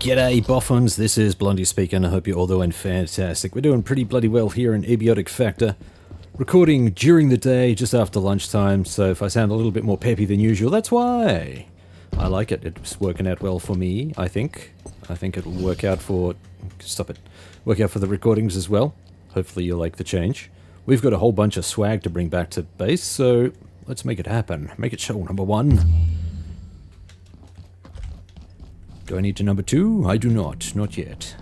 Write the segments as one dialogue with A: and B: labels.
A: G'day boffins, this is Blondie speaking. I hope you're all doing fantastic. We're doing pretty bloody well here in Abiotic Factor. Recording during the day, just after lunchtime, so if I sound a little bit more peppy than usual, that's why. I like it. It's working out well for me, I think. I think it'll work out for... Stop it. Work out for the recordings as well. Hopefully you'll like the change. We've got a whole bunch of swag to bring back to base, so let's make it happen. Make it show, number one. Do I need to number two? I do not. Not yet.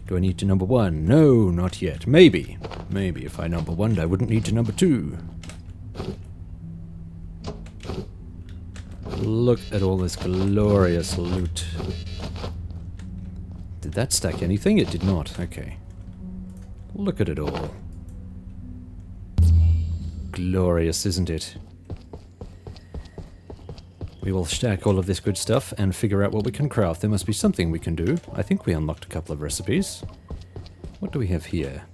A: Do I need to number one? No, not yet. Maybe. Maybe if I number one, I wouldn't need to number two. Look at all this glorious loot. Did that stack anything? It did not. Okay. Look at it all. Glorious, isn't it? We will stack all of this good stuff and figure out what we can craft. There must be something we can do. I think we unlocked a couple of recipes. What do we have here?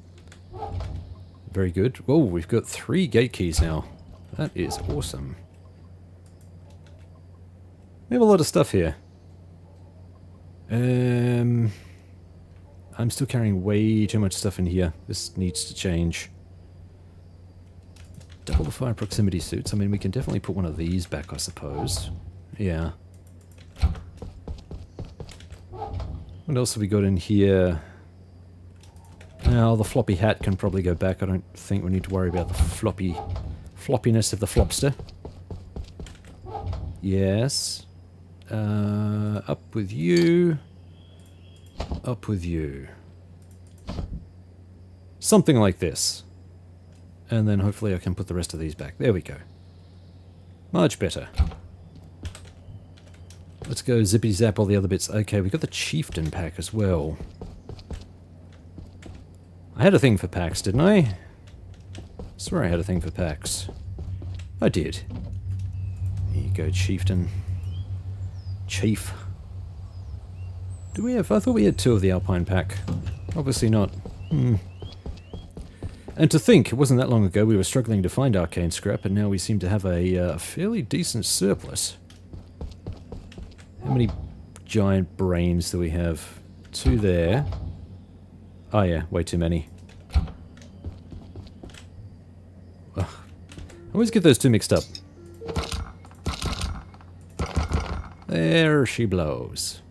A: Very good. Whoa, we've got 3 gate keys now. That is awesome. We have a lot of stuff here. I'm still carrying way too much stuff in here. This needs to change. Double the fire proximity suits. I mean, we can definitely put one of these back, I suppose. Yeah. What else have we got in here? Now, the floppy hat can probably go back. I don't think we need to worry about the floppiness of the flopster. Yes. Up with you. Up with you. Something like this. And then hopefully I can put the rest of these back. There we go. Much better. Let's go zippity zap all the other bits. Okay, we got the chieftain pack as well. I had a thing for packs, didn't I? I swear I had a thing for packs. I did. Here you go, chieftain. Chief. Do we have... I thought we had 2 of the Alpine pack. Obviously not. And to think, it wasn't that long ago we were struggling to find arcane scrap, and now we seem to have a fairly decent surplus. How many giant brains do we have? 2 there. Oh yeah, way too many. Ugh. I always get those 2 mixed up. There she blows.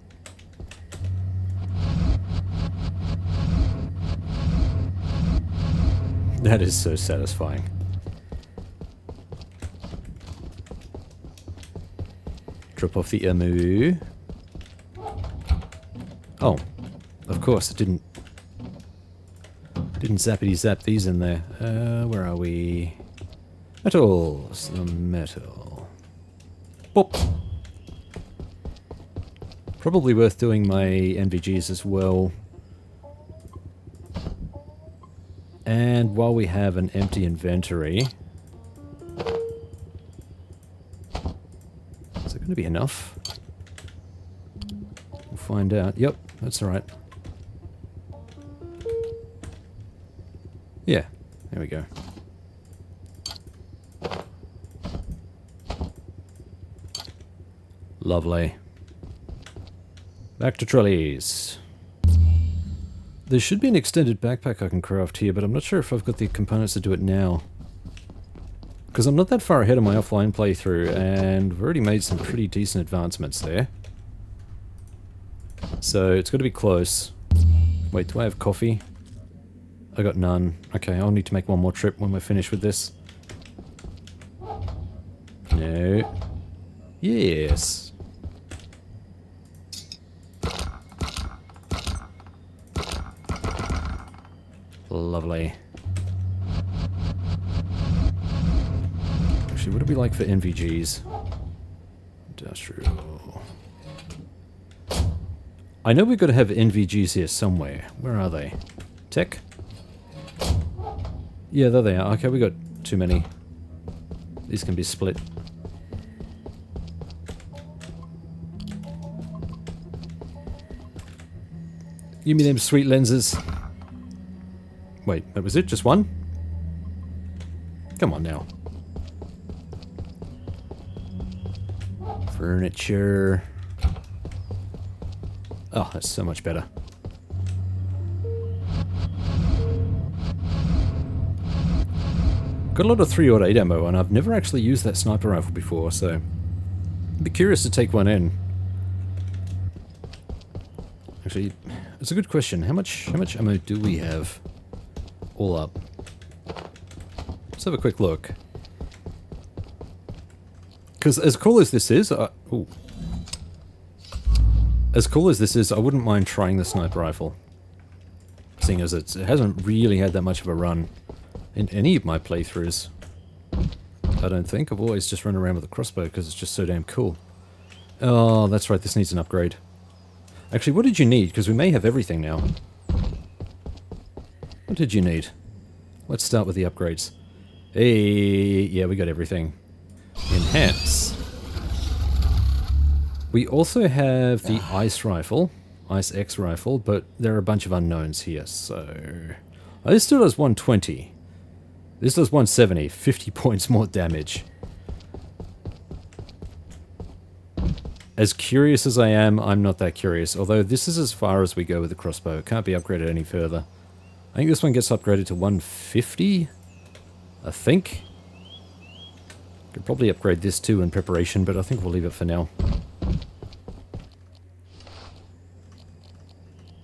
A: That is so satisfying. Drop off the ammo. Oh, of course, it didn't zappity zap these in there. Where are we? Metals. The metal. Boop. Probably worth doing my NVGs as well. And while we have an empty inventory... Is it going to be enough? We'll find out. Yep, that's alright. Yeah, there we go. Lovely. Back to trolleys. There should be an extended backpack I can craft here, but I'm not sure if I've got the components to do it now. Because I'm not that far ahead of my offline playthrough, and we've already made some pretty decent advancements there. So it's got to be close. Wait, do I have coffee? I got none. Okay, I'll need to make one more trip when we're finished with this. No. Yes. Lovely. Actually, what do we like for NVGs? Industrial. I know we've got to have NVGs here somewhere. Where are they? Tech? Yeah, there they are. Okay, we got too many. These can be split. Give me them sweet lenses. Wait, that was it? Just one? Come on now. Furniture. Oh, that's so much better. Got a lot of 308 ammo, and I've never actually used that sniper rifle before, so I'd be curious to take one in. Actually, it's a good question. How much ammo do we have all up? Let's have a quick look. Because as cool as this is, as cool as this is, I wouldn't mind trying the sniper rifle. Seeing as it hasn't really had that much of a run in any of my playthroughs. I don't think. I've always just run around with a crossbow because it's just so damn cool. Oh, that's right, this needs an upgrade. Actually, what did you need? Because we may have everything now. What did you need? Let's start with the upgrades. Hey, yeah, we got everything. Enhance. We also have the ice rifle, ice X rifle, but there are a bunch of unknowns here, so... Oh, this still does 120. This does 170, 50 points more damage. As curious as I am, I'm not that curious, although this is as far as we go with the crossbow. It can't be upgraded any further. I think this one gets upgraded to 150, I think. Could probably upgrade this too in preparation, but I think we'll leave it for now.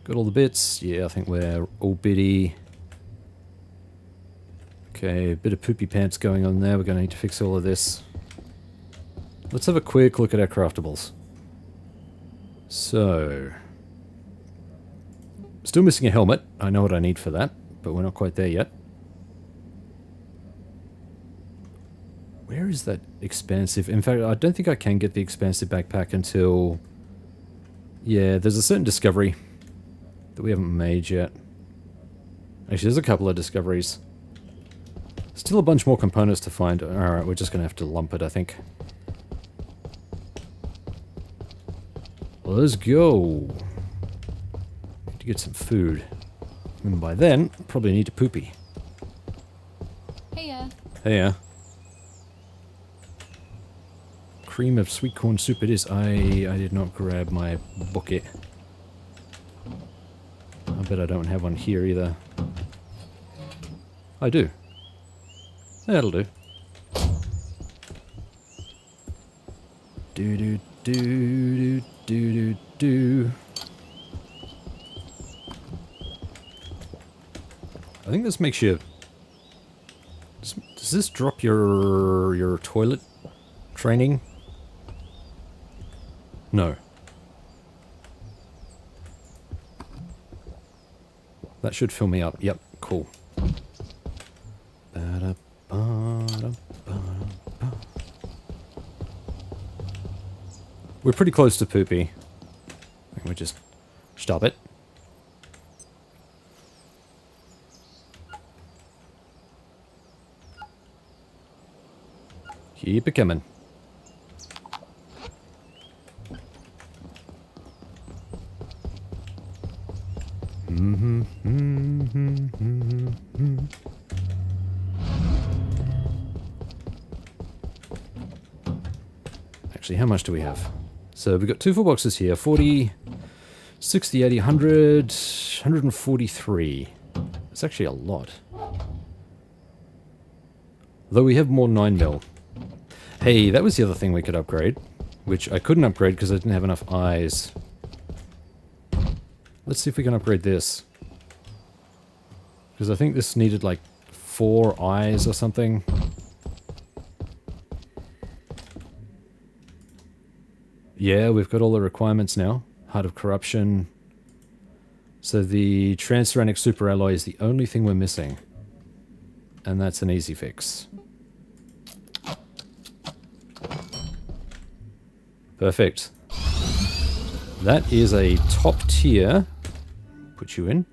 A: Got all the bits? Yeah, I think we're all bitty. Okay, a bit of poopy pants going on there. We're going to need to fix all of this. Let's have a quick look at our craftables. So... Still missing a helmet. I know what I need for that, but we're not quite there yet. Where is that expansive? In fact, I don't think I can get the expansive backpack until... Yeah, there's a certain discovery that we haven't made yet. Actually, there's a couple of discoveries. Still a bunch more components to find. Alright, we're just going to have to lump it, I think. Let's go. Need to get some food. And by then, probably need to poopy.
B: Heya.
A: Heya. Cream of sweet corn soup it is. I did not grab my bucket. I bet I don't have one here either. I do. That'll do. Do do do do do do do. I think this makes you... Does this drop your toilet training? No. That should fill me up. Yep, cool. We're pretty close to poopy. I think we just stop it. Keep it coming. Actually, how much do we have? So we've got 2 full boxes here. 40, 60, 80, 100, 143. It's actually a lot. Though we have more 9mm. Hey, that was the other thing we could upgrade. Which I couldn't upgrade because I didn't have enough eyes. Let's see if we can upgrade this. Because I think this needed like 4 eyes or something. Yeah, we've got all the requirements now. Heart of Corruption. So the Transuranic Super Alloy is the only thing we're missing. And that's an easy fix. Perfect. That is a top tier. Put you in.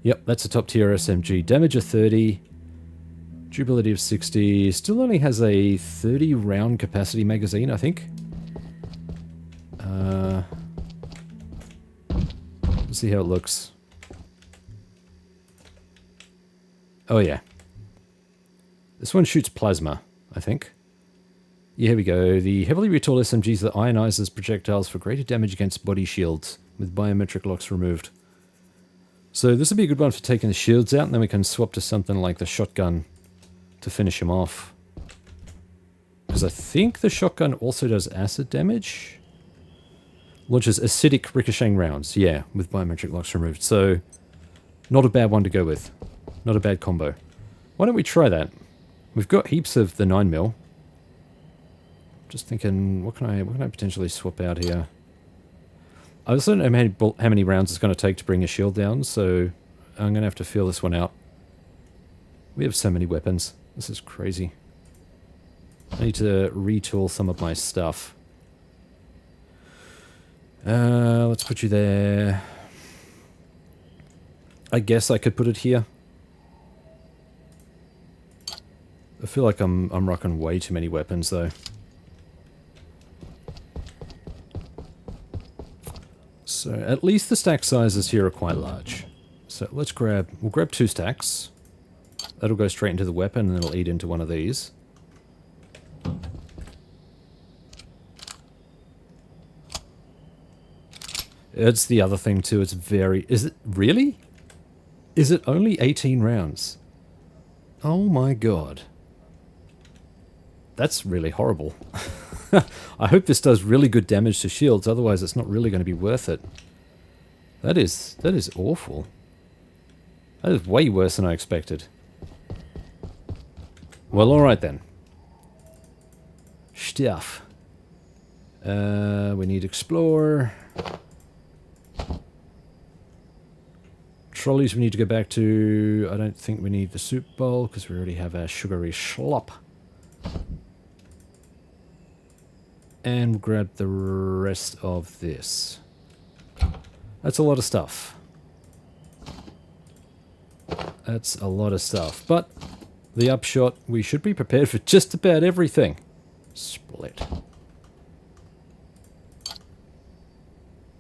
A: Yep, that's a top tier SMG. Damage of 30. Durability of 60. Still only has a 30 round capacity magazine, I think. Let's see how it looks. Oh yeah. This one shoots plasma, I think. Yeah, here we go. The heavily retooled SMGs that ionizes projectiles for greater damage against body shields with biometric locks removed. So this would be a good one for taking the shields out, and then we can swap to something like the shotgun to finish him off. Because I think the shotgun also does acid damage. Launches acidic ricocheting rounds, yeah, with biometric locks removed. So, not a bad one to go with. Not a bad combo. Why don't we try that? We've got heaps of the 9mm. Just thinking, what can I potentially swap out here? I also don't know how many rounds it's going to take to bring a shield down, so I'm going to have to feel this one out. We have so many weapons. This is crazy. I need to retool some of my stuff. Let's put you there. I guess I could put it here. I feel like I'm rocking way too many weapons though. So at least the stack sizes here are quite large. So we'll grab 2 stacks. That'll go straight into the weapon and it'll eat into one of these. It's the other thing too, is it really? Is it only 18 rounds? Oh my god. That's really horrible. I hope this does really good damage to shields, otherwise it's not really going to be worth it. That is awful. That is way worse than I expected. Well, alright then. Stuff. We need Explorer. Trolleys we need to go back to. I don't think we need the soup bowl because we already have our sugary slop. And we'll grab the rest of this. That's a lot of stuff. That's a lot of stuff. But the upshot, we should be prepared for just about everything. Split.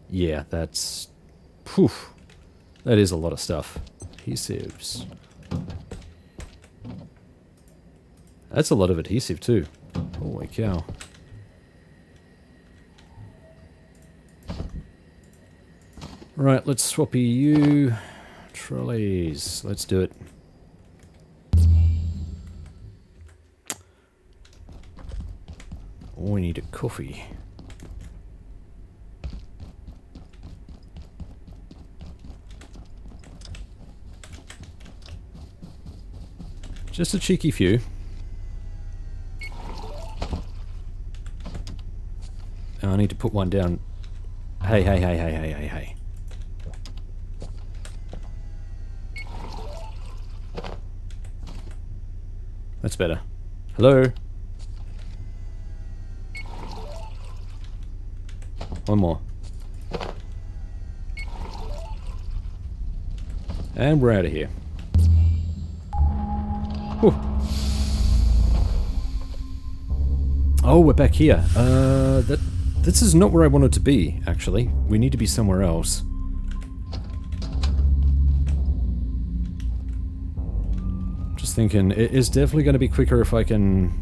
A: Yeah, that's... Poof. That is a lot of stuff. Adhesives. That's a lot of adhesive too. Holy cow. Right, let's swap you. Trolleys. Let's do it. Oh, we need a coffee. Just a cheeky few. Oh, I need to put one down. Hey, hey, hey, hey, hey, hey, hey. That's better. Hello? One more. And we're out of here. Whew. Oh, we're back here. This is not where I wanted to be, actually. We need to be somewhere else. Just thinking, it is definitely going to be quicker if I can...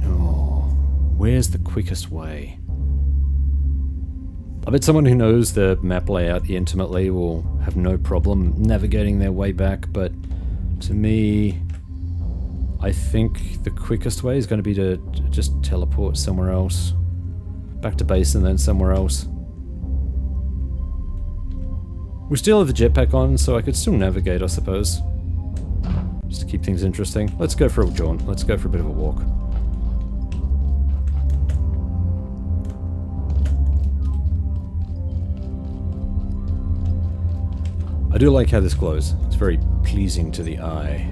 A: Oh, where's the quickest way? I bet someone who knows the map layout intimately will have no problem navigating their way back, but to me, I think the quickest way is going to be to just teleport somewhere else. Back to base and then somewhere else. We still have the jetpack on, so I could still navigate, I suppose. Just to keep things interesting. Let's go for a jaunt. Let's go for a bit of a walk. I do like how this glows. It's very pleasing to the eye.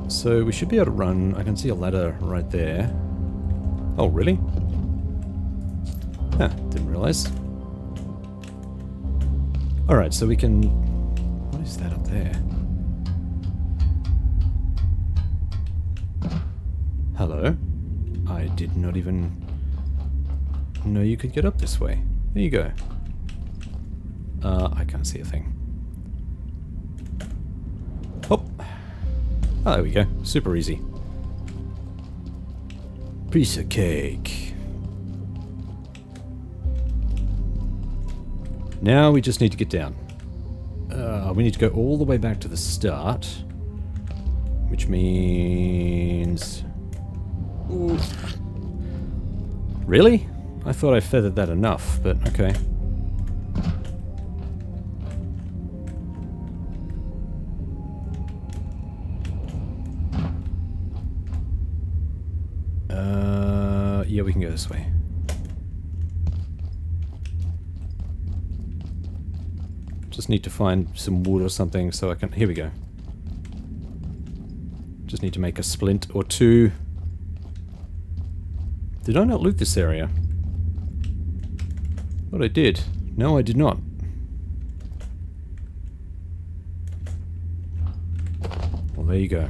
A: So we should be able to run. I can see a ladder right there. Oh, really? Huh, didn't realize. Alright, so we can... What is that up there? Hello? I did not even know you could get up this way. There you go. I can't see a thing. Oh! Oh, there we go. Super easy. Piece of cake. Now we just need to get down. We need to go all the way back to the start. Which means... Ooh. Really? I thought I feathered that enough, but okay. Yeah, we can go this way. Just need to find some wood or something so I can... Here we go. Just need to make a splint or two. Did I not loot this area? What I did. No, I did not. Well, there you go.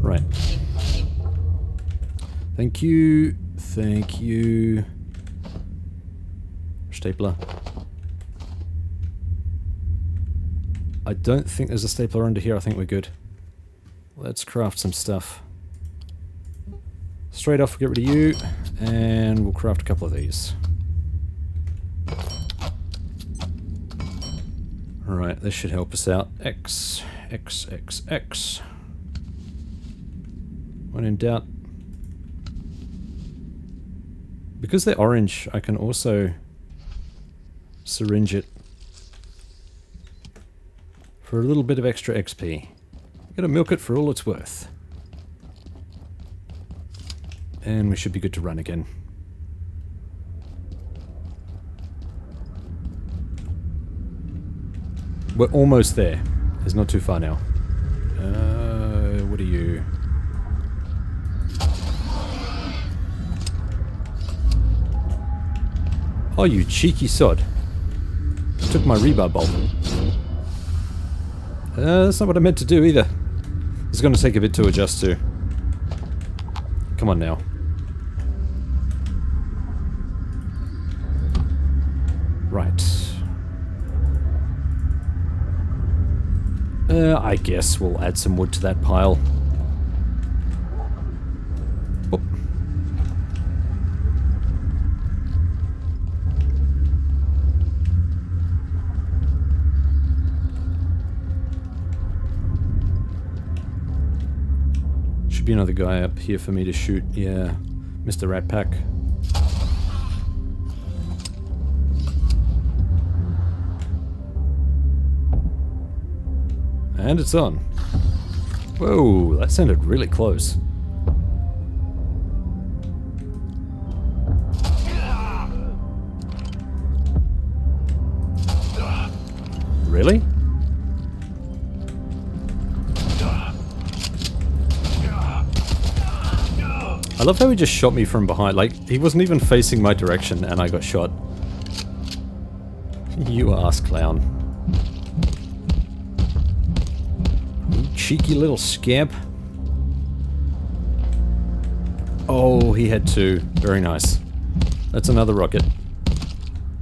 A: Right. Thank you. Thank you. Stapler. I don't think there's a stapler under here. I think we're good. Let's craft some stuff. Straight off, we'll get rid of you, and we'll craft a couple of these. Alright, this should help us out. X, X, X, X. When in doubt. Because they're orange, I can also syringe it for a little bit of extra XP. Gotta milk it for all it's worth. And we should be good to run again. We're almost there. It's not too far now. What are you? Oh, you cheeky sod. Took my rebar bolt. That's not what I meant to do either. It's going to take a bit to adjust to. Come on now. Right. I guess we'll add some wood to that pile. Oop. Should be another guy up here for me to shoot. Yeah, Mr. Rat Pack. And it's on. Whoa, that sounded really close. Really? I love how he just shot me from behind. Like, he wasn't even facing my direction and I got shot. You ass clown. You cheeky little scamp. Oh, he had two. Very nice. That's another rocket.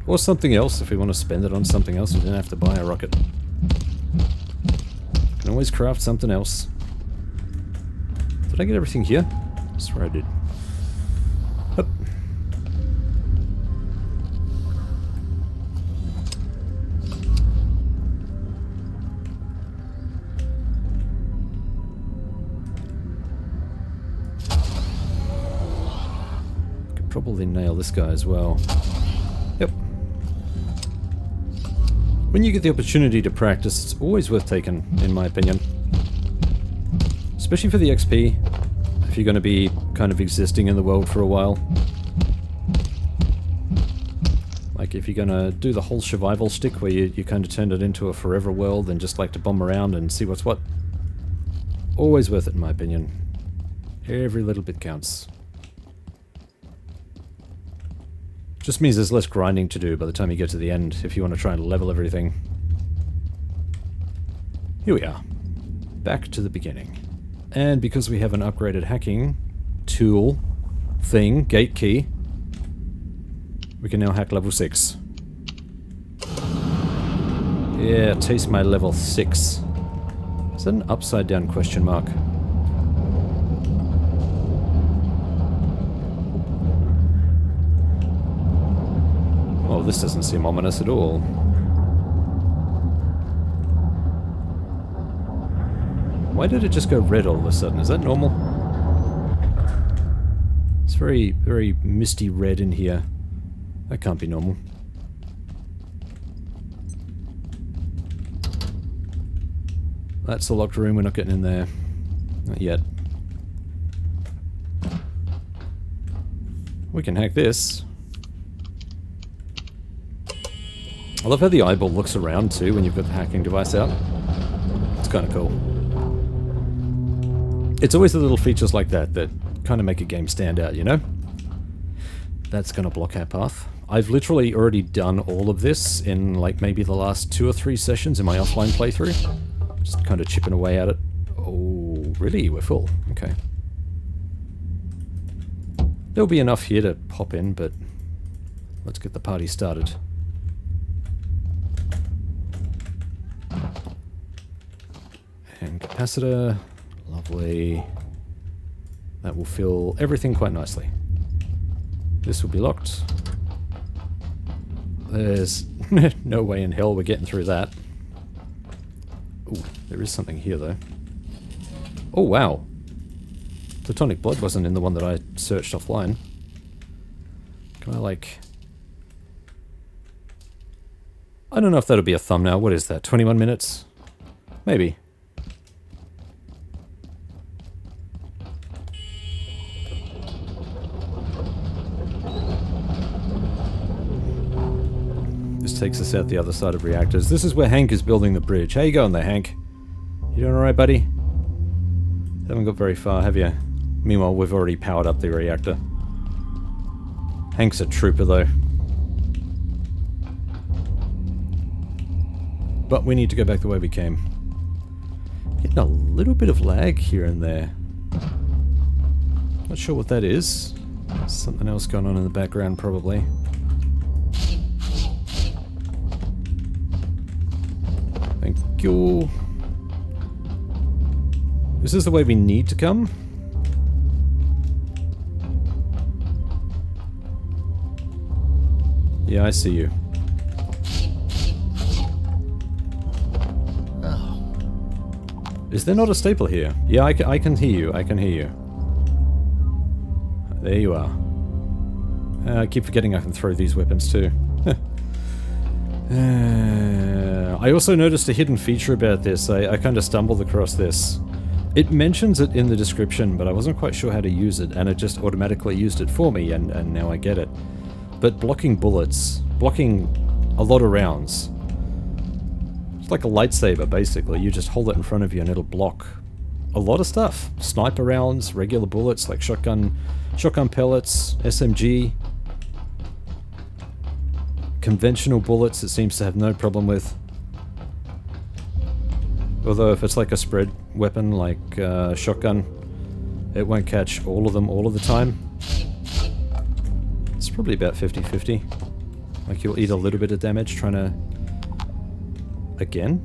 A: Or something else if we want to spend it on something else. We don't have to buy a rocket. Can always craft something else. Did I get everything here? I swear I did. Hup. Could probably nail this guy as well. Yep. When you get the opportunity to practice, it's always worth taking, in my opinion. Especially for the XP. If you're going to be kind of existing in the world for a while. Like if you're going to do the whole survival stick where you kind of turn it into a forever world and just like to bomb around and see what's what. Always worth it in my opinion. Every little bit counts. Just means there's less grinding to do by the time you get to the end if you want to try and level everything. Here we are. Back to the beginning. And because we have an upgraded hacking tool thing, gate key, we can now hack level 6. Yeah, taste my level 6. Is that an upside down question mark? this doesn't seem ominous at all. Why did it just go red all of a sudden? Is that normal? It's very, very misty red in here. That can't be normal. That's the locked room, we're not getting in there. Not yet. We can hack this. I love how the eyeball looks around too when you've got the hacking device out. It's kind of cool. It's always the little features like that that kind of make a game stand out, you know? That's going to block our path. I've literally already done all of this in like maybe the last 2 or 3 sessions in my offline playthrough. Just kind of chipping away at it. Oh, really? We're full. Okay. There'll be enough here to pop in, but let's get the party started. And capacitor. Lovely. That will fill everything quite nicely. This will be locked. There's no way in hell we're getting through that. Ooh, there is something here though. Oh wow! Platonic blood wasn't in the one that I searched offline. Can I like... I don't know if that'll be a thumbnail. What is that? 21 minutes? Maybe. This takes us out the other side of reactors. This is where Hank is building the bridge. How you going there, Hank? You doing alright, buddy? Haven't got very far, have you? Meanwhile, we've already powered up the reactor. Hank's a trooper, though. But we need to go back the way we came. Getting a little bit of lag here and there. Not sure what that is. Something else going on in the background, probably. Thank you. Is this the way we need to come? Yeah, I see you. Oh. Is there not a staple here? Yeah, I can hear you. I can hear you. There you are. I keep forgetting I can throw these weapons too. I also noticed a hidden feature about this. I kind of stumbled across this. It mentions it in the description, but I wasn't quite sure how to use it, and it just automatically used it for me, and now I get it. But blocking bullets, blocking a lot of rounds. It's like a lightsaber, basically. You just hold it in front of you and it'll block a lot of stuff. Sniper rounds, regular bullets like shotgun pellets, SMG. Conventional bullets it seems to have no problem with. Although if it's like a spread weapon like shotgun, it won't catch all of them all of the time. It's probably about 50-50. Like you'll eat a little bit of damage trying to... Again?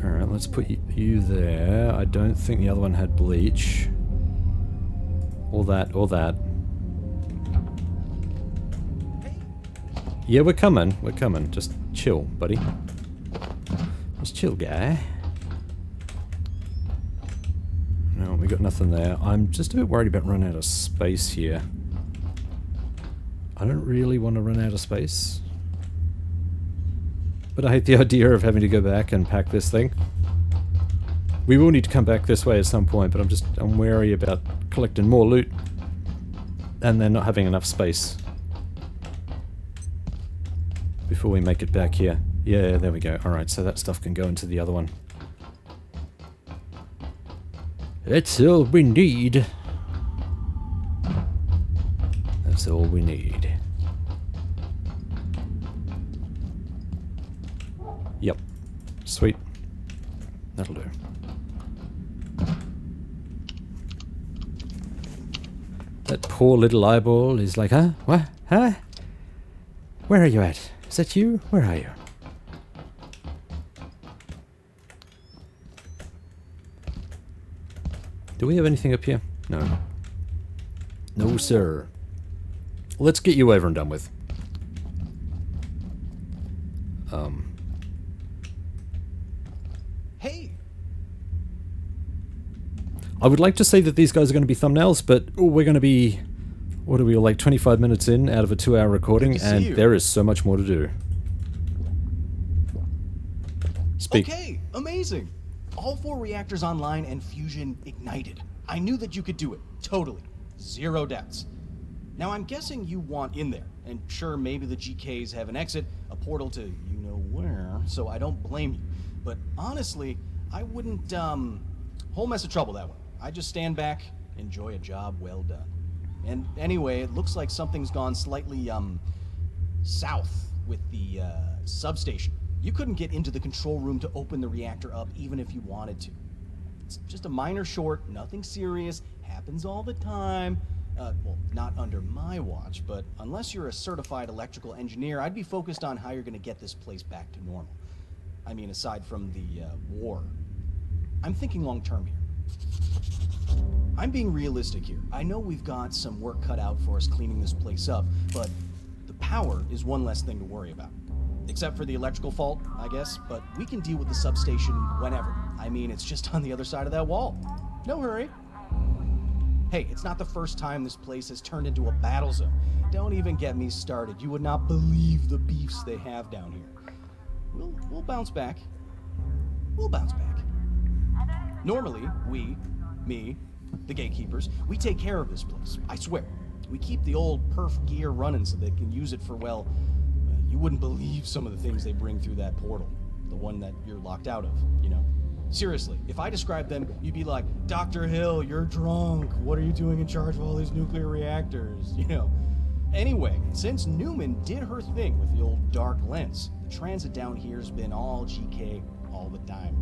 A: Alright, let's put you there. I don't think the other one had bleach. Or that, or that. Yeah, we're coming. We're coming. Just chill, buddy. Just chill, guy. No, we got nothing there. I'm just a bit worried about running out of space here. I don't really want to run out of space. But I hate the idea of having to go back and pack this thing. We will need to come back this way at some point, but I'm wary about collecting more loot and then not having enough space before we make it back here. Yeah, there we go. Alright, so that stuff can go into the other one. That's all we need. That's all we need. Yep. Sweet. That'll do. That poor little eyeball is like, huh? What? Huh? Where are you at? Is that you? Where are you? Do we have anything up here? No. No, sir. Let's get you over and done with.
B: Hey!
A: I would like to say that these guys are going to be thumbnails, but we're going to be... What are we, like 25 minutes in out of a 2-hour recording, and there is so much more to do. Speak.
B: Okay, amazing! All 4 reactors online and fusion ignited. I knew that you could do it, totally. 0 doubts. Now I'm guessing you want in there, and sure, maybe the GKs have an exit, a portal to you-know-where, so I don't blame you. But honestly, I wouldn't, whole mess of trouble that one. I just stand back, enjoy a job well done. And anyway, it looks like something's gone slightly, south with the, substation. You couldn't get into the control room to open the reactor up even if you wanted to. It's just a minor short, nothing serious, happens all the time. Well, not under my watch, but unless you're a certified electrical engineer, I'd be focused on how you're gonna get this place back to normal. I mean, aside from the, war. I'm thinking long term here. I'm being realistic here. I know we've got some work cut out for us cleaning this place up, but the power is one less thing to worry about. Except for the electrical fault, I guess, but we can deal with the substation whenever. I mean, it's just on the other side of that wall. No hurry. Hey, it's not the first time this place has turned into a battle zone. Don't even get me started. You would not believe the beefs they have down here. We'll bounce back. We'll bounce back. Normally, me, the gatekeepers, we take care of this place. I swear. We keep the old perf gear running so they can use it for, well, you wouldn't believe some of the things they bring through that portal. The one that you're locked out of, you know? Seriously, if I described them, you'd be like, Dr. Hill, you're drunk. What are you doing in charge of all these nuclear reactors? You know? Anyway, since Newman did her thing with the old dark lens, the transit down here's been all GK all the time.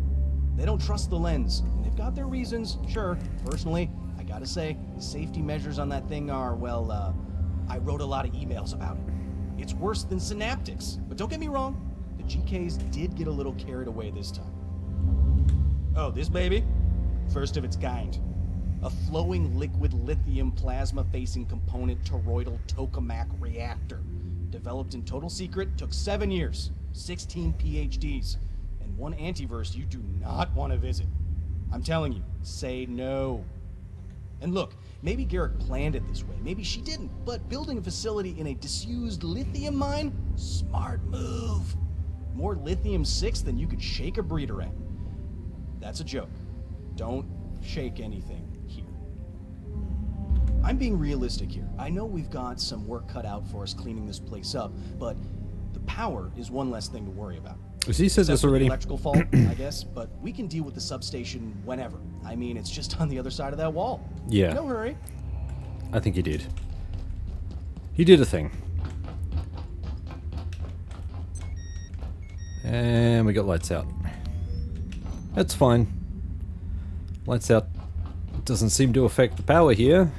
B: They don't trust the lens, and they've got their reasons, sure. Personally, I gotta say, the safety measures on that thing are, well, I wrote a lot of emails about it. It's worse than synaptics, but don't get me wrong, the GKs did get a little carried away this time. Oh, this baby? First of its kind. A flowing liquid lithium plasma-facing component toroidal tokamak reactor. Developed in total secret, took 7 years, 16 PhDs, and 1 antiverse you do not want to visit. I'm telling you, say no. And look, maybe Garrick planned it this way, maybe she didn't, but building a facility in a disused lithium mine? Smart move. More lithium-6 than you could shake a breeder at. That's a joke. Don't shake anything here. I'm being realistic here. I know we've got some work cut out for us cleaning this place up, but the power is one less thing to worry about.
A: He says this already.
B: Electrical fault, I guess, but we can deal with the substation whenever. I mean, it's just on the other side of that wall.
A: Yeah.
B: No hurry.
A: I think he did. He did a thing. And we got lights out. That's fine. Lights out doesn't seem to affect the power here.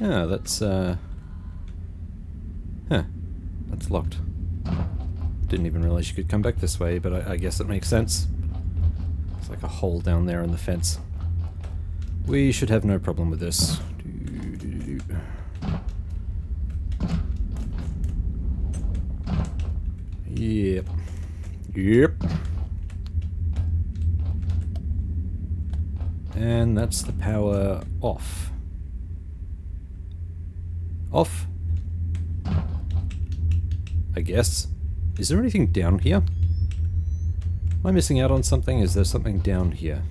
A: Yeah, that's, Huh. That's locked. Didn't even realize you could come back this way, but I guess it makes sense. It's like a hole down there in the fence. We should have no problem with this. Yep. Yep. And that's the power off. Off? I guess. Is there anything down here? Am I missing out on something? Is there something down here?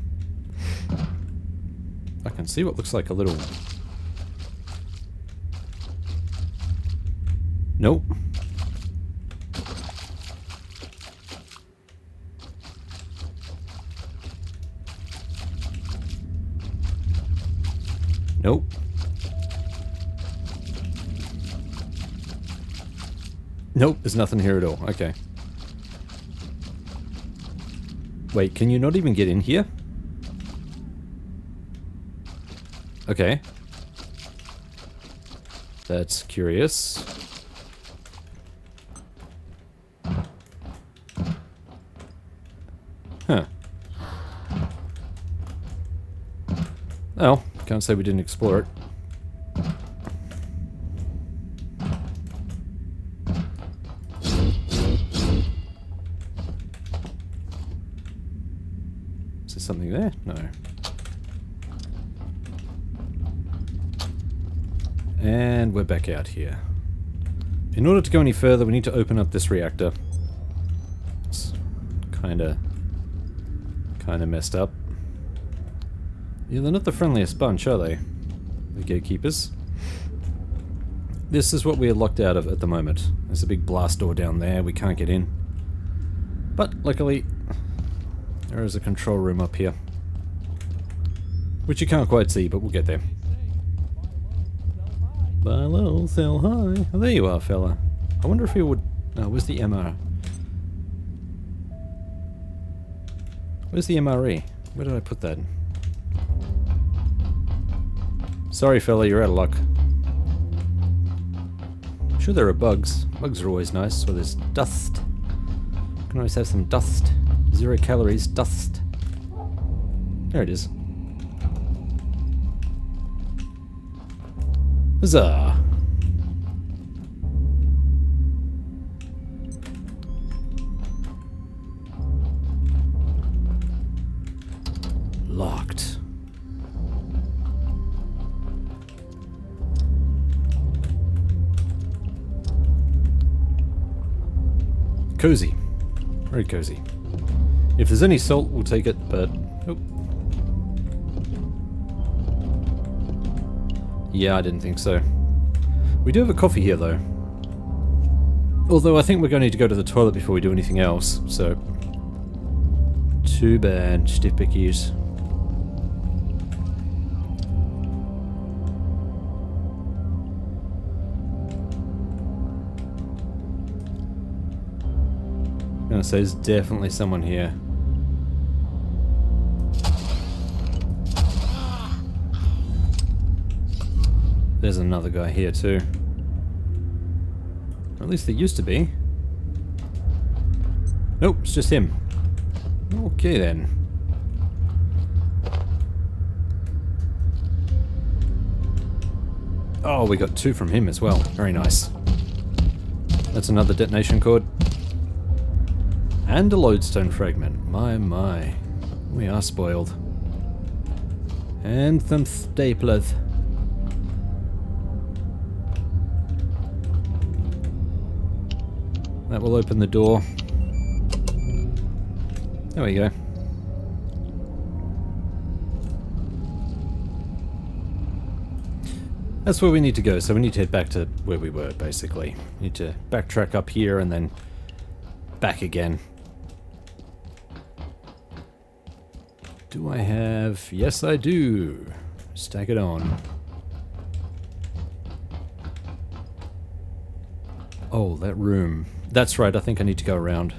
A: I can see what looks like a little... Nope. Nope. Nope, there's nothing here at all. Okay. Wait, can you not even get in here? Okay. That's curious. Huh. Well, Can't say we didn't explore it. Is there something there? No. And we're back out here. In order to go any further, we need to open up this reactor. It's kinda messed up. Yeah, they're not the friendliest bunch, are they? The gatekeepers. This is what we're locked out of at the moment. There's a big blast door down there, we can't get in. But luckily, there is a control room up here. Which you can't quite see, but we'll get there. Buy low, sell high. Oh, there you are, fella. I wonder if he would... Oh, where's the MR? Where's the MRE? Where did I put that? Sorry, fella, you're out of luck. I'm sure there are bugs. Bugs are always nice, so there's dust. You can always have some dust. 0 calories, dust. There it is. Huzzah! Locked. Cozy. Very cozy. If there's any salt, we'll take it, but... Nope. Yeah, I didn't think so. We do have a coffee here, though. Although I think we're going to need to go to the toilet before we do anything else, so... Too bad, stiff pickies. I'm gonna say there's definitely someone here. There's another guy here too. Or at least there used to be. Nope, it's just him. Okay then. Oh, we got 2 from him as well. Very nice. That's another detonation cord. And a lodestone fragment. My. We are spoiled. And some staplers. That will open the door. There we go. That's where we need to go, so we need to head back to where we were, basically. Need to backtrack up here and then back again. Do I have... Yes, I do. Stack it on. Oh, that room. That's right, I think I need to go around.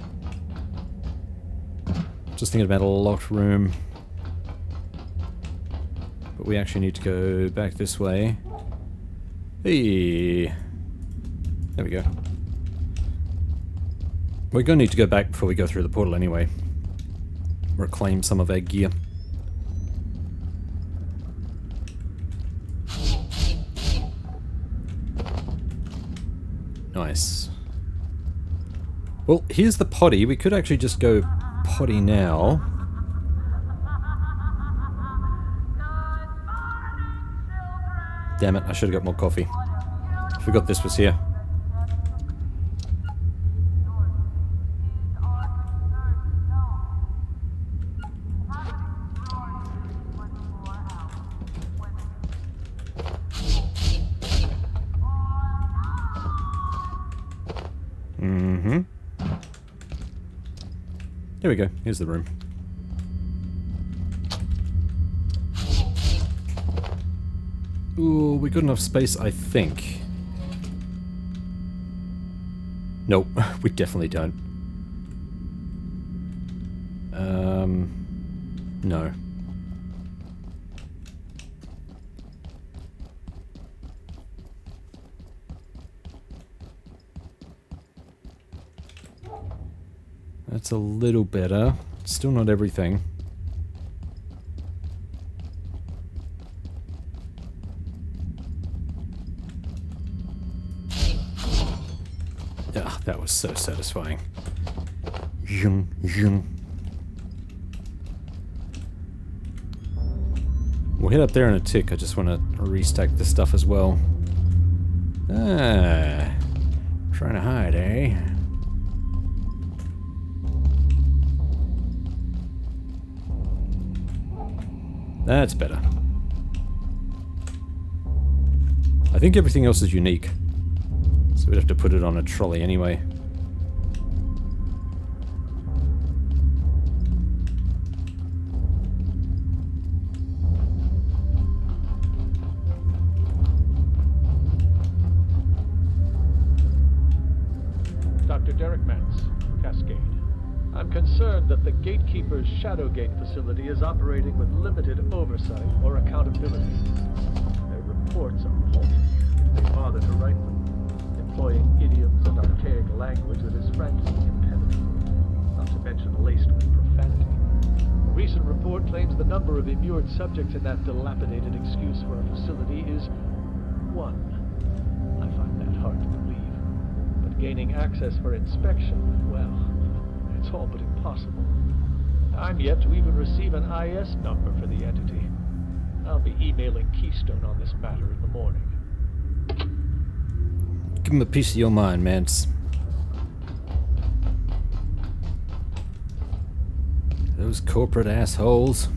A: Just thinking about a locked room. But we actually need to go back this way. Hey! There we go. We're going to need to go back before we go through the portal anyway. Reclaim some of our gear. Nice. Well, here's the potty. We could actually just go potty now. Damn it, I should have got more coffee. Forgot this was here. Here we go. Here's the room. Ooh, we got enough space, I think. Nope, we definitely don't. No. That's a little better. Still not everything. so satisfying. Zhung, zhung. We'll head up there in a tick. I just want to restack this stuff as well. Ah, trying to hide, eh? That's better. I think everything else is unique, so we'd have to put it on a trolley anyway.
C: Dr. Derek Mance, Cascade. I'm concerned that the Gatekeeper's Shadowgate facility is operating with limited oversight or accountability. Their reports are paltry, if they bother to write them, employing idioms and archaic language that is frankly impenetrable, not to mention laced with profanity. A recent report claims the number of immured subjects in that dilapidated excuse for a facility is 1. I find that hard to believe. But gaining access for inspection, well, it's all but impossible. I'm yet to even receive an IS number for the entity. I'll be emailing Keystone on this matter in the morning.
A: Give him a piece of your mind, Mance. Those corporate assholes.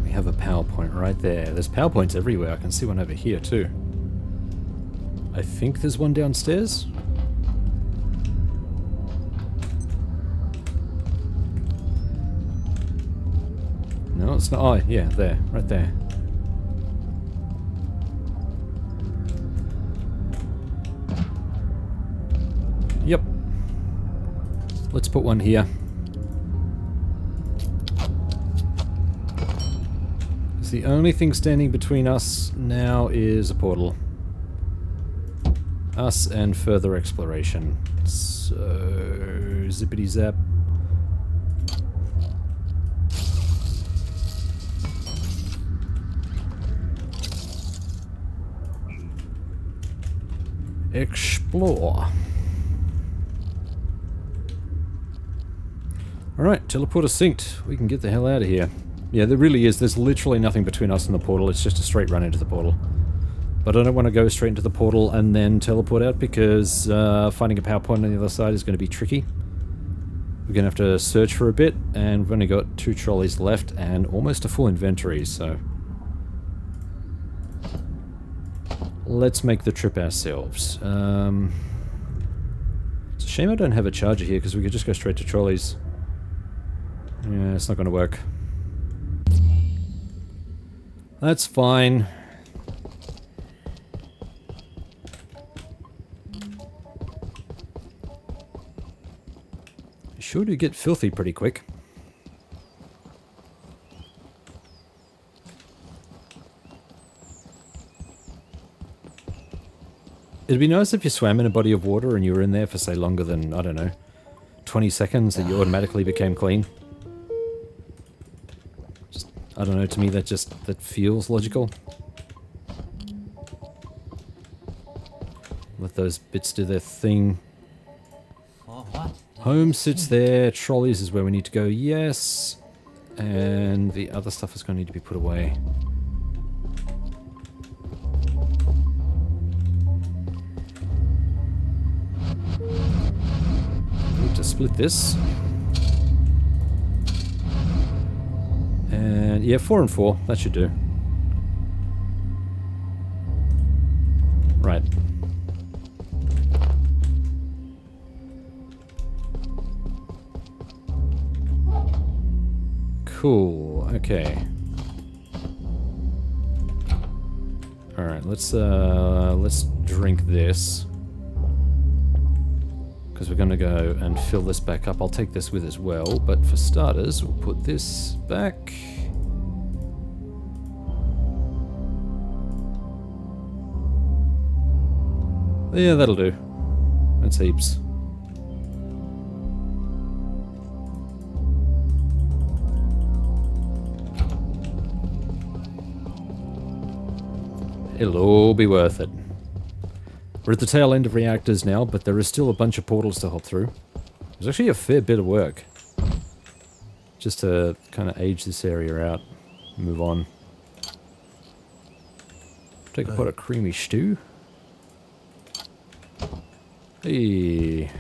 A: We have a PowerPoint right there. There's PowerPoints everywhere. I can see one over here too. I think there's one downstairs. No, it's not. Oh, yeah, there. Right there. Yep. Let's put one here. The only thing standing between us now is a portal. Us and further exploration. So, zippity zap. Explore. Alright, teleporter synced. We can get the hell out of here. Yeah, there really is. There's literally nothing between us and the portal. It's just a straight run into the portal. But I don't want to go straight into the portal and then teleport out because finding a PowerPoint on the other side is going to be tricky. We're going to have to search for a bit, and we've only got 2 trolleys left and almost a full inventory, so... let's make the trip ourselves. It's a shame I don't have a charger here because we could just go straight to trolleys. Yeah, it's not going to work. That's fine. Sure do get filthy pretty quick. It'd be nice if you swam in a body of water and you were in there for, say, longer than, I don't know, 20 seconds, that you automatically became clean. Just, I don't know, to me that feels logical. Let those bits do their thing. Home sits there, trolleys is where we need to go, yes. And the other stuff is going to need to be put away. To split this. And yeah, 4 and 4, that should do. Right. Cool, okay. Alright, let's drink this. Because we're going to go and fill this back up. I'll take this with as well, but for starters, we'll put this back. Yeah, that'll do. That's heaps. It'll all be worth it. We're at the tail end of reactors now, but there is still a bunch of portals to hop through. There's actually a fair bit of work. Just to kind of age this area out. Move on. Take a pot of creamy stew. Hey.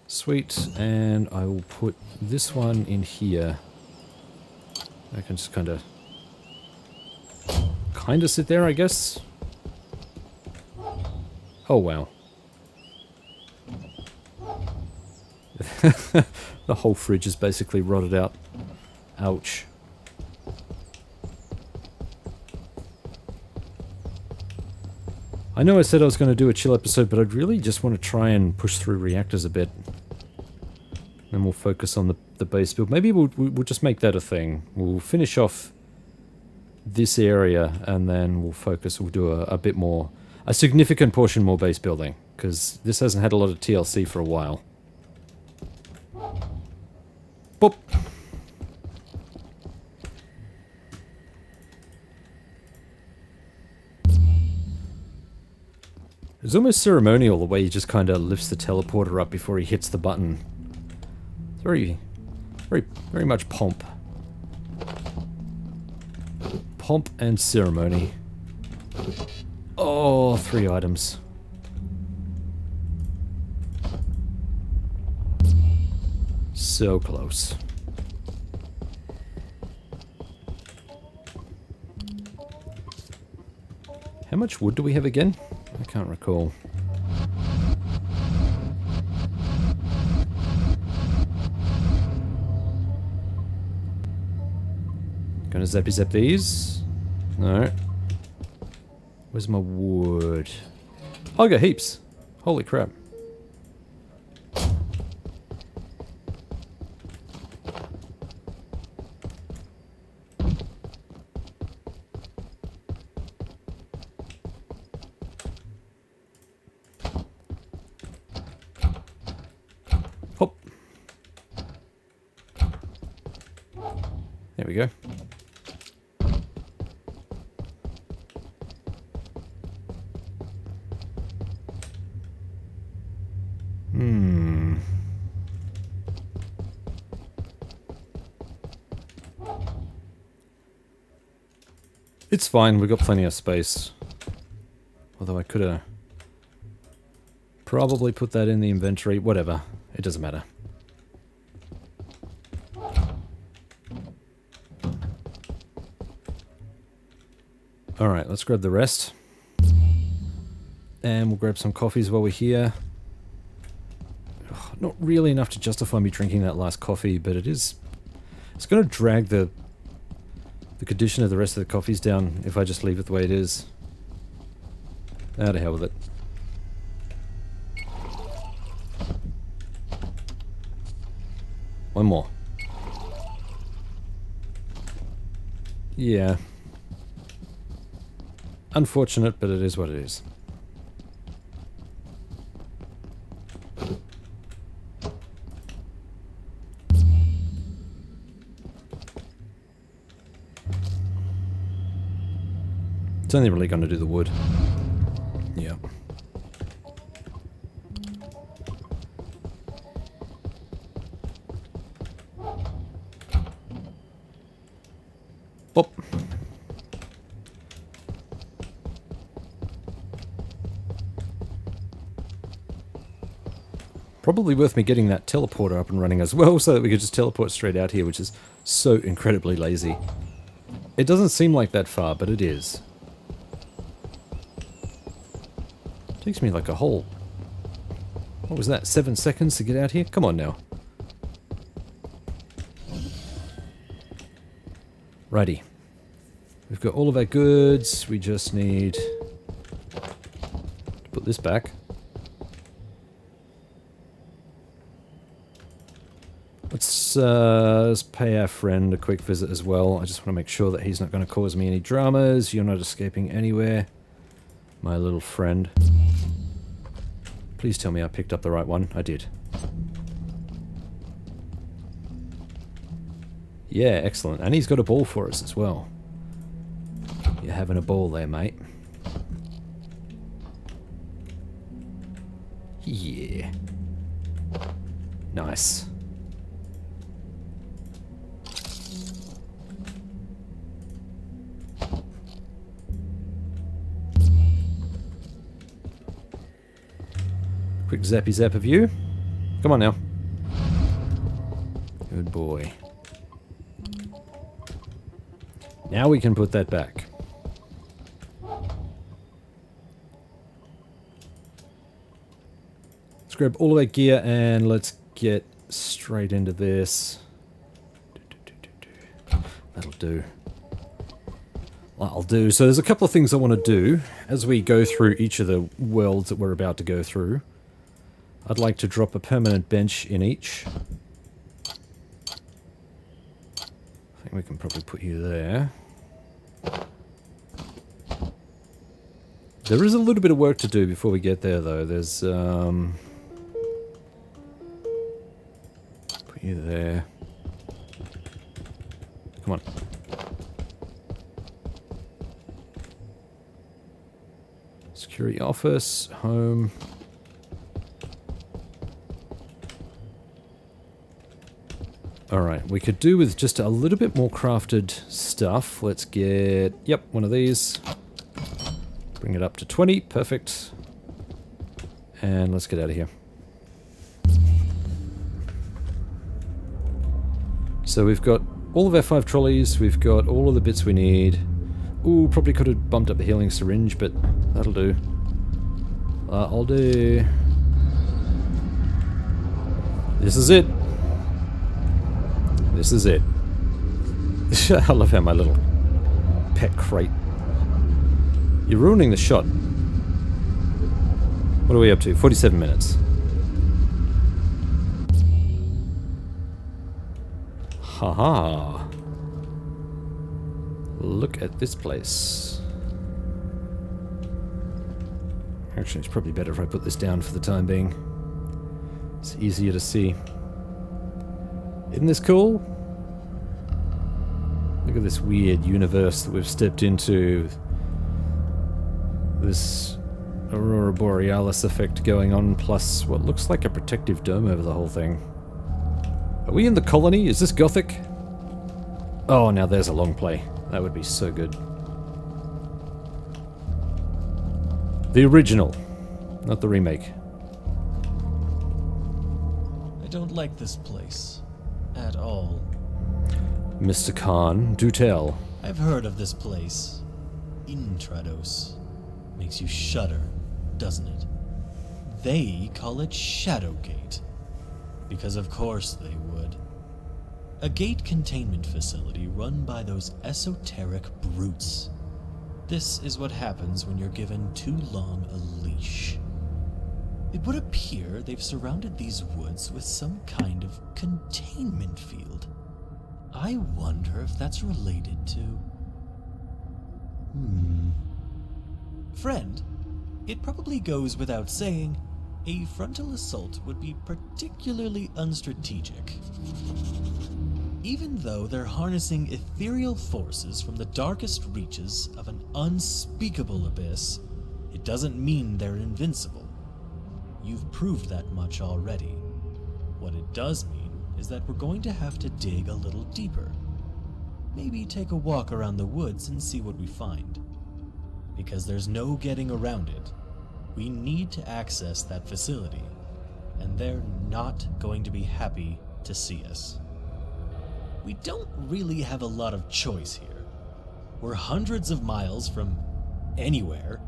A: Sweet, and I will put this one in here. I can just kind of sit there, I guess. Oh, wow. The whole fridge is basically rotted out. Ouch. I know I said I was going to do a chill episode, but I'd really just want to try and push through reactors a bit. Then we'll focus on the base build. Maybe we'll just make that a thing. We'll finish off this area, and then we'll do a bit more, a significant portion more base building, because this hasn't had a lot of TLC for a while. Boop. It's almost ceremonial the way he just kind of lifts the teleporter up before he hits the button. It's very, very much pomp. Pomp and ceremony. Oh, 3 items. So close. How much wood do we have again? I can't recall. Gonna zappy zap these? No. Where's my wood? Oh, I got heaps. Holy crap. Hop. There we go. It's fine, we've got plenty of space. Although I could have probably put that in the inventory. Whatever, it doesn't matter. Alright, let's grab the rest. And we'll grab some coffees while we're here. Ugh, not really enough to justify me drinking that last coffee, but it is... It's going to drag the condition of the rest of the coffees down if I just leave it the way it is. To hell with it. One more. Yeah. Unfortunate, but it is what it is. It's only really going to do the wood. Yeah. Boop. Probably worth me getting that teleporter up and running as well, so that we could just teleport straight out here, which is so incredibly lazy. It doesn't seem like that far, but it is. Takes me like a whole... What was that, 7 seconds to get out here? Come on now. Righty. We've got all of our goods. We just need to put this back. Let's pay our friend a quick visit as well. I just want to make sure that he's not going to cause me any dramas. You're not escaping anywhere, my little friend. Please tell me I picked up the right one. I did. Yeah, excellent. And he's got a ball for us as well. You're having a ball there, mate. Yeah. Nice. Quick zappy zap of you. Come on now. Good boy. Now we can put that back. Let's grab all of that gear and let's get straight into this. That'll do. That'll do. So there's a couple of things I want to do as we go through each of the worlds that we're about to go through. I'd like to drop a permanent bench in each. I think we can probably put you there. There is a little bit of work to do before we get there, though. There's, put you there. Come on. Security office, home. Alright, we could do with just a little bit more crafted stuff. Let's get, yep, one of these. Bring it up to 20, perfect. And let's get out of here. So we've got all of our 5 trolleys, we've got all of the bits we need. Ooh, probably could have bumped up the healing syringe, but that'll do. I'll do. This is it. This is it. I love how my little pet crate. You're ruining the shot. What are we up to? 47 minutes. Haha. Look at this place. Actually, it's probably better if I put this down for the time being. It's easier to see. Isn't this cool? Look at this weird universe that we've stepped into. This Aurora Borealis effect going on, plus what looks like a protective dome over the whole thing. Are we in the colony? Is this Gothic? Oh, now there's a long play. That would be so good. The original, not the remake.
D: I don't like this place. At all.
A: Mr. Khan, do tell.
D: I've heard of this place. Intrados. Makes you shudder, doesn't it? They call it Shadowgate. Because of course they would. A gate containment facility run by those esoteric brutes. This is what happens when you're given too long a leash. It would appear they've surrounded these woods with some kind of containment field. I wonder if that's related to... Friend, it probably goes without saying, a frontal assault would be particularly unstrategic. Even though they're harnessing ethereal forces from the darkest reaches of an unspeakable abyss, it doesn't mean they're invincible. You've proved that much already. What it does mean is that we're going to have to dig a little deeper. Maybe take a walk around the woods and see what we find. Because there's no getting around it. We need to access that facility, and they're not going to be happy to see us. We don't really have a lot of choice here. We're hundreds of miles from anywhere,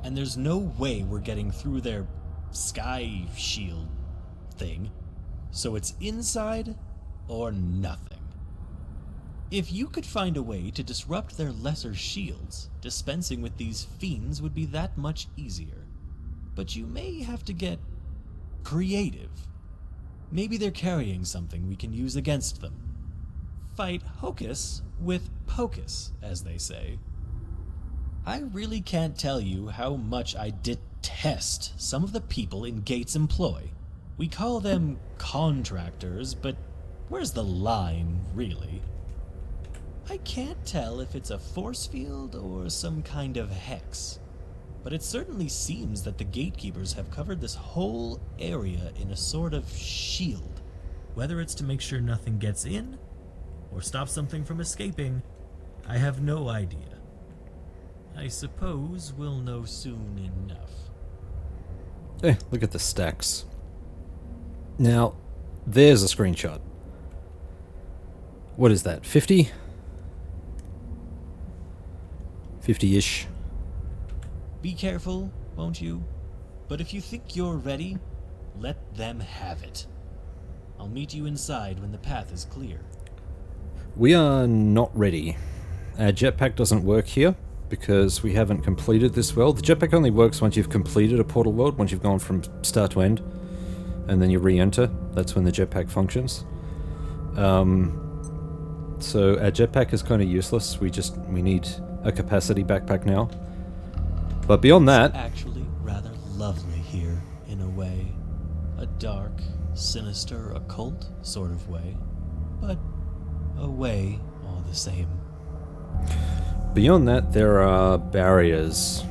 D: and there's no way we're getting through their sky shield thing, so it's inside or nothing. If you could find a way to disrupt their lesser shields, dispensing with these fiends would be that much easier. But you may have to get creative. Maybe they're carrying something we can use against them. Fight hocus with pocus, as they say. I really can't tell you how much I detest some of the people in Gates' employ. We call them contractors, but where's the line, really? I can't tell if it's a force field or some kind of hex, but it certainly seems that the gatekeepers have covered this whole area in a sort of shield. Whether it's to make sure nothing gets in, or stop something from escaping, I have no idea. I suppose we'll know soon enough.
A: Look at the stacks. Now, there's a screenshot. What is that, 50? 50-ish.
D: Be careful, won't you? But if you think you're ready, let them have it. I'll meet you inside when the path is clear.
A: We are not ready. Our jetpack doesn't work here because we haven't completed this world. The jetpack only works once you've completed a portal world, once you've gone from start to end, and then you re-enter. That's when the jetpack functions. So our jetpack is kind of useless. We need a capacity backpack now. But beyond that...
D: It's actually rather lovely here, in a way. A dark, sinister, occult sort of way. But a way all the same.
A: Beyond that, there are barriers.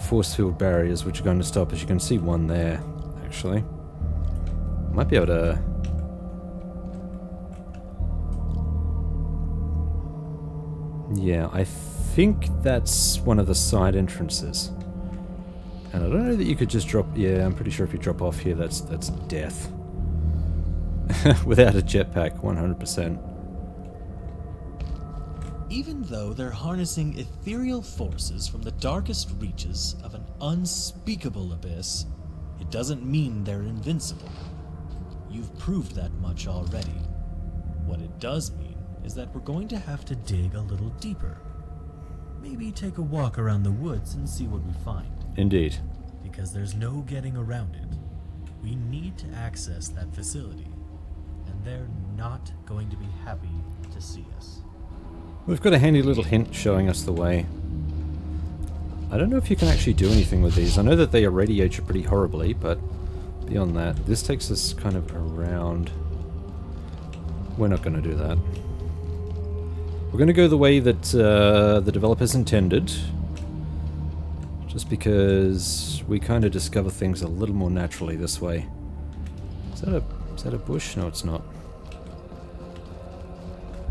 A: Force field barriers, which are going to stop us. You can see one there, actually. Might be able to... Yeah, I think that's one of the side entrances. And I don't know that you could just drop... Yeah, I'm pretty sure if you drop off here, that's death. Without a jetpack, 100%.
D: Even though they're harnessing ethereal forces from the darkest reaches of an unspeakable abyss, it doesn't mean they're invincible. You've proved that much already. What it does mean is that we're going to have to dig a little deeper. Maybe take a walk around the woods and see what we find.
A: Indeed.
D: Because there's no getting around it. We need to access that facility, and they're not going to be happy to see us.
A: We've got a handy little hint showing us the way. I don't know if you can actually do anything with these. I know that they irradiate you pretty horribly, but beyond that, this takes us kind of around. We're not going to do that. We're going to go the way that the developers intended, just because we kind of discover things a little more naturally this way. Is that a bush? No, it's not.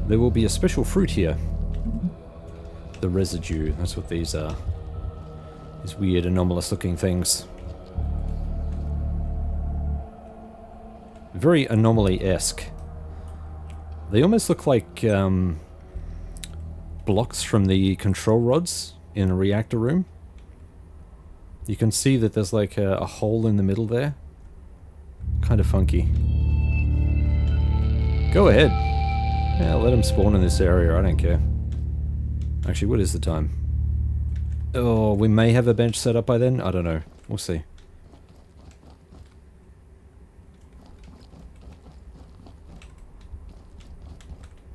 A: There will be a special fruit here. The residue, that's what these are. These weird, anomalous looking things. Very anomaly-esque. They almost look like blocks from the control rods in a reactor room. You can see that there's like a hole in the middle there. Kind of funky. Go ahead. Yeah, let them spawn in this area, I don't care. Actually, what is the time? Oh, we may have a bench set up by then? I don't know. We'll see.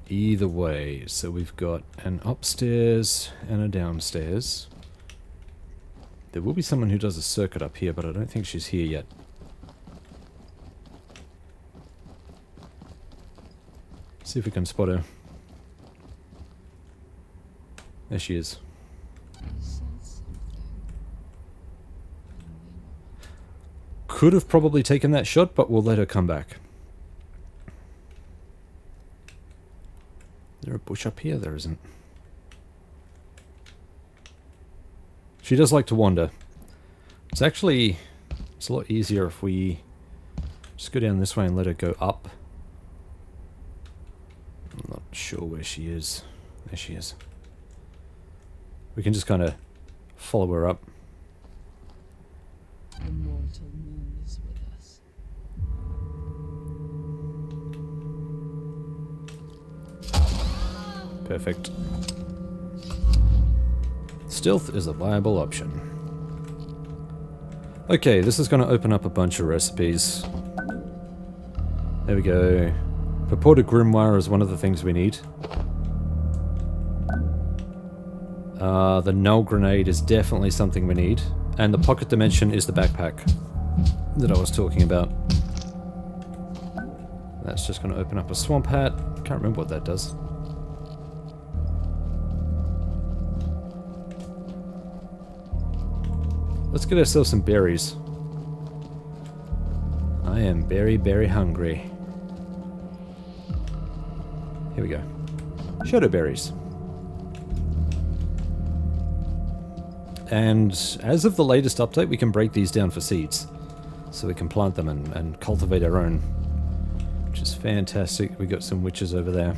A: Either way, so we've got an upstairs and a downstairs. There will be someone who does a circuit up here, but I don't think she's here yet. See if we can spot her. There she is. Could have probably taken that shot, but we'll let her come back. Is there a bush up here? There isn't. She does like to wander. It's a lot easier if we just go down this way and let her go up. I'm not sure where she is. There she is. We can just kind of follow her up.
E: The mortal moon is with us.
A: Perfect. Stealth is a viable option. Okay, this is going to open up a bunch of recipes. There we go. Purported Grimoire is one of the things we need. The null grenade is definitely something we need. And the pocket dimension is the backpack that I was talking about. That's just going to open up a swamp hat. Can't remember what that does. Let's get ourselves some berries. I am very, very hungry. Here we go. Shadow berries. And as of the latest update, we can break these down for seeds. So we can plant them and cultivate our own. Which is fantastic. We got some witches over there.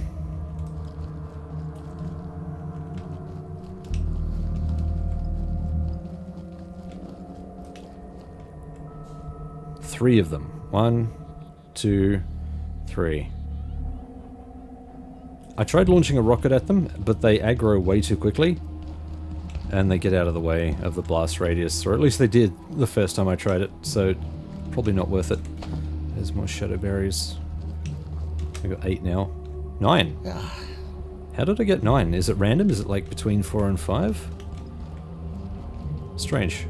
A: Three of them. 1, 2, 3. I tried launching a rocket at them, but they aggro way too quickly. And they get out of the way of the blast radius. Or at least they did the first time I tried it, so probably not worth it. There's more shadow berries. I got 8 now. 9! How did I get 9? Is it random? Is it like between 4 and 5? Strange.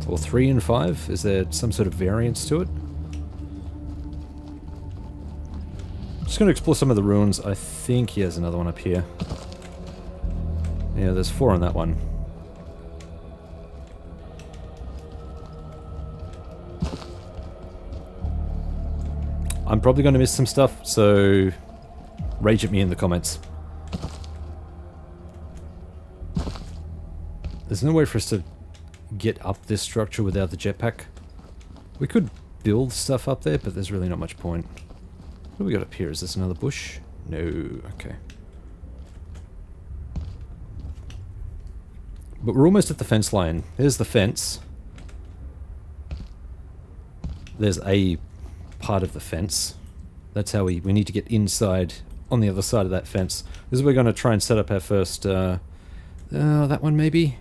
A: Or 3 and 5? Is there some sort of variance to it? Just going to explore some of the ruins. I think he has another one up here. Yeah, there's 4 on that one. I'm probably going to miss some stuff, so rage at me in the comments. There's no way for us to get up this structure without the jetpack. We could build stuff up there, but there's really not much point. What do we got up here? Is this another bush? No. Okay. But we're almost at the fence line. There's the fence. There's a part of the fence. That's how we need to get inside on the other side of that fence. This is where we're going to try and set up our first... that one maybe?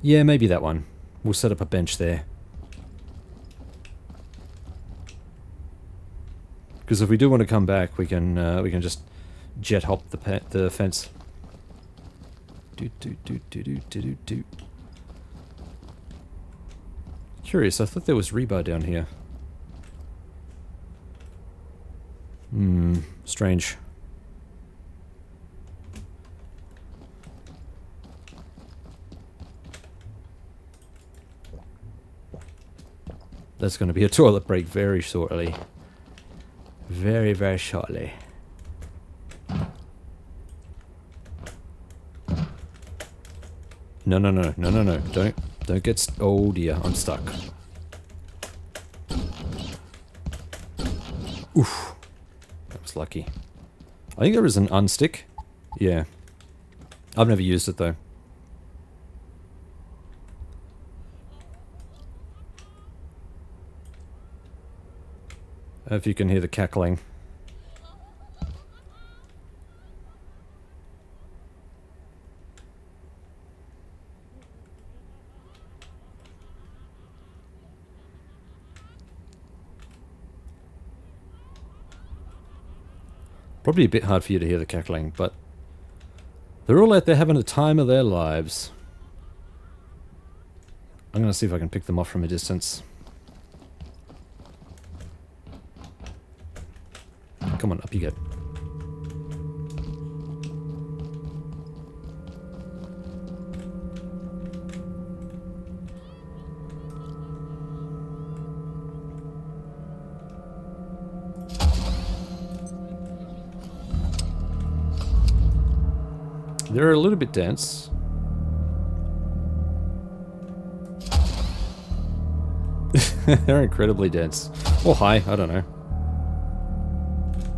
A: Yeah, maybe that one. We'll set up a bench there. Because if we do want to come back, we can just jet hop the fence. Curious, I thought there was rebar down here. Strange. That's going to be a toilet break very shortly. Very, very shortly. No. Don't get oh dear, I'm stuck. Oof. That was lucky. I think there is an unstick. Yeah. I've never used it though. If you can hear the cackling. Probably a bit hard for you to hear the cackling, but they're all out there having the time of their lives. I'm going to see if I can pick them off from a distance. Come on, up you get. They're a little bit dense. They're incredibly dense. Or high, I don't know.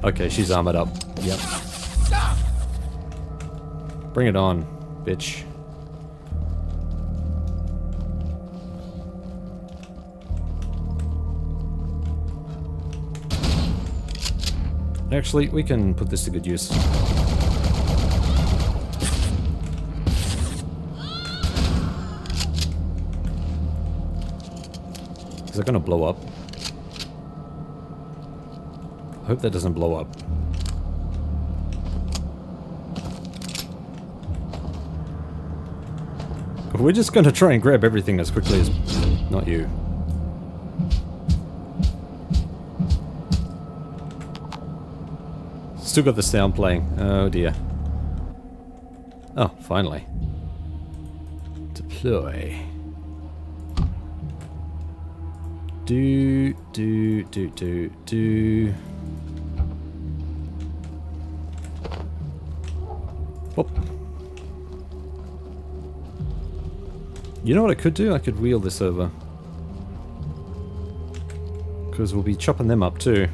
A: Okay, she's armored up. Yep. Bring it on, bitch. Actually, we can put this to good use. Is that gonna blow up? I hope that doesn't blow up. We're just gonna try and grab everything as quickly as... Not you. Still got the sound playing. Oh dear. Oh, finally. Deploy. Do. Whoop. You know what I could do? I could wheel this over. Because we'll be chopping them up too.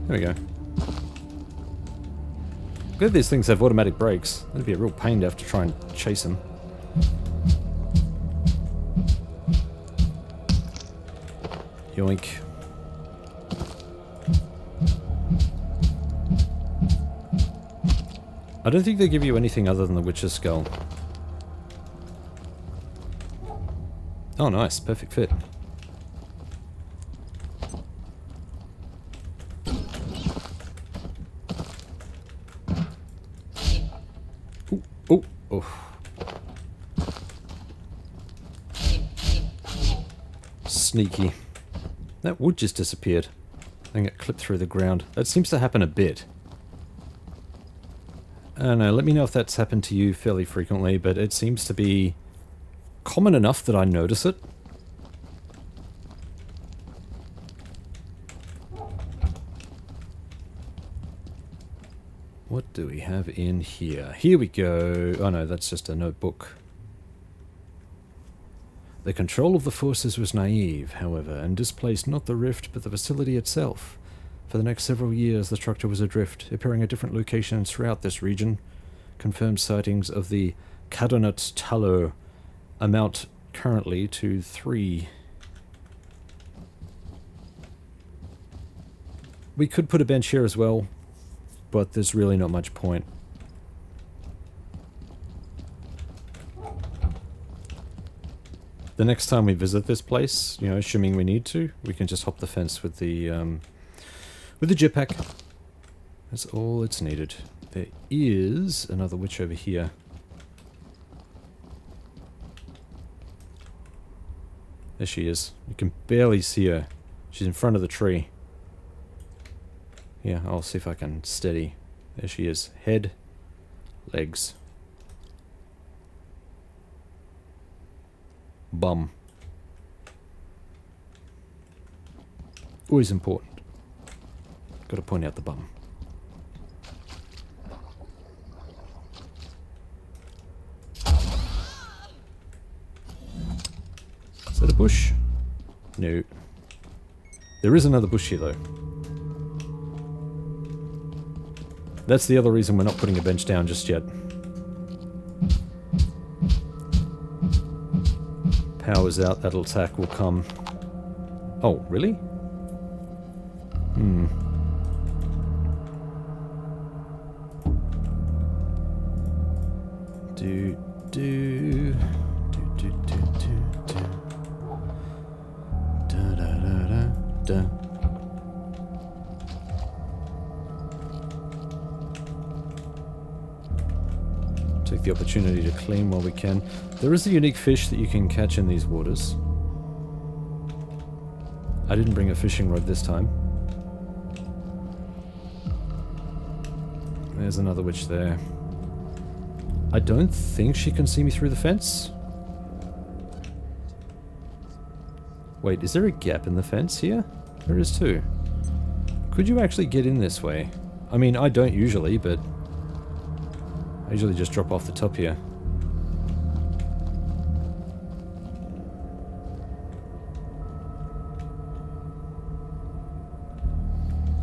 A: There we go. Good these things have automatic brakes. That'd be a real pain to have to try and chase them. Yoink. I don't think they give you anything other than the Witch's Skull. Oh nice, perfect fit. Ooh, oh. Sneaky. That wood just disappeared. I think it clipped through the ground. That seems to happen a bit. I don't know, let me know if that's happened to you fairly frequently, but it seems to be common enough that I notice it. What do we have in here? Here we go. Oh no, that's just a notebook. The control of the forces was naive, however, and displaced not the rift but the facility itself. For the next several years, the structure was adrift, appearing at different locations throughout this region. Confirmed sightings of the Cadonut Tallow amount currently to 3. We could put a bench here as well, but there's really not much point. The next time we visit this place, you know, assuming we need to, we can just hop the fence with the jetpack. That's all it's needed. There is another witch over here. There she is. You can barely see her. She's in front of the tree. Yeah, I'll see if I can steady. There she is. Head, legs. Bum. Always important. Gotta point out the bum. Is that a bush? No. There is another bush here though. That's the other reason we're not putting a bench down just yet. Power's out, that attack will come. Oh, really? Hmm. Do. Da da da da da. Take the opportunity to clean while we can. There is a unique fish that you can catch in these waters. I didn't bring a fishing rod this time. There's another witch there. I don't think she can see me through the fence. Wait, is there a gap in the fence here? There is too. Could you actually get in this way? I mean, I don't usually, but I usually just drop off the top here.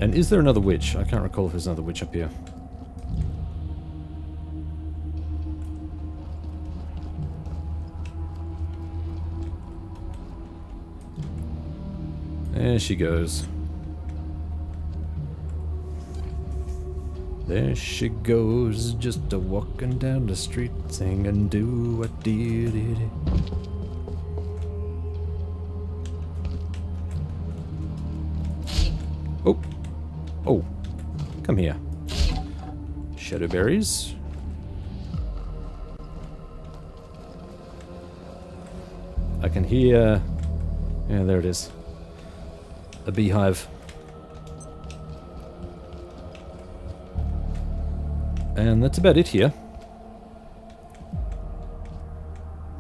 A: And is there another witch? I can't recall if there's another witch up here. There she goes. There she goes, just a walking down the street, singing do a dee dee dee. Oh, oh, come here. Shadow berries. I can hear. Yeah, there it is. A beehive. And that's about it here.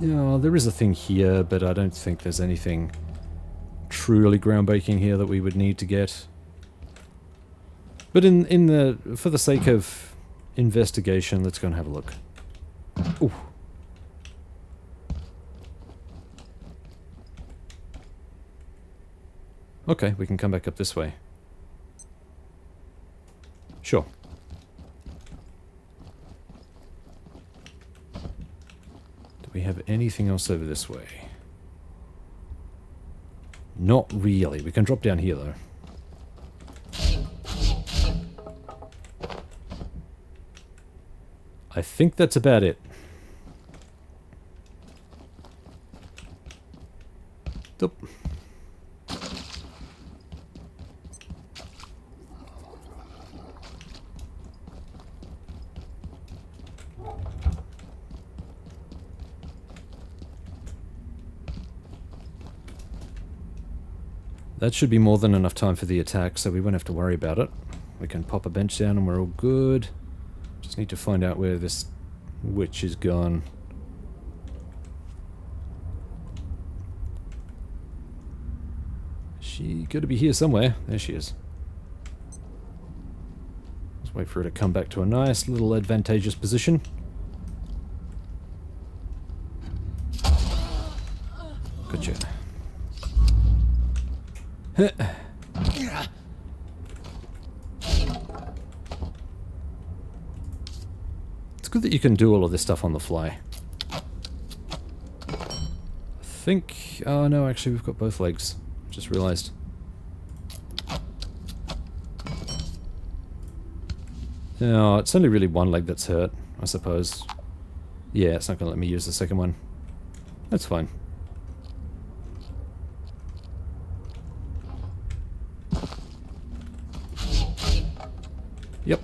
A: Yeah, there is a thing here, but I don't think there's anything truly groundbreaking here that we would need to get. But for the sake of investigation, let's go and have a look. Ooh. Okay, we can come back up this way. Sure. Do we have anything else over this way? Not really. We can drop down here, though. I think that's about it. Doop. That should be more than enough time for the attack, so we won't have to worry about it. We can pop a bench down and we're all good. Just need to find out where this witch is gone. She got to be here somewhere. There she is. Let's wait for her to come back to a nice little advantageous position. Gotcha. It's good that you can do all of this stuff on the fly. I think... Oh no, actually we've got both legs. Just realized. No, it's only really one leg that's hurt, I suppose. Yeah, it's not going to let me use the second one. That's fine. Yep.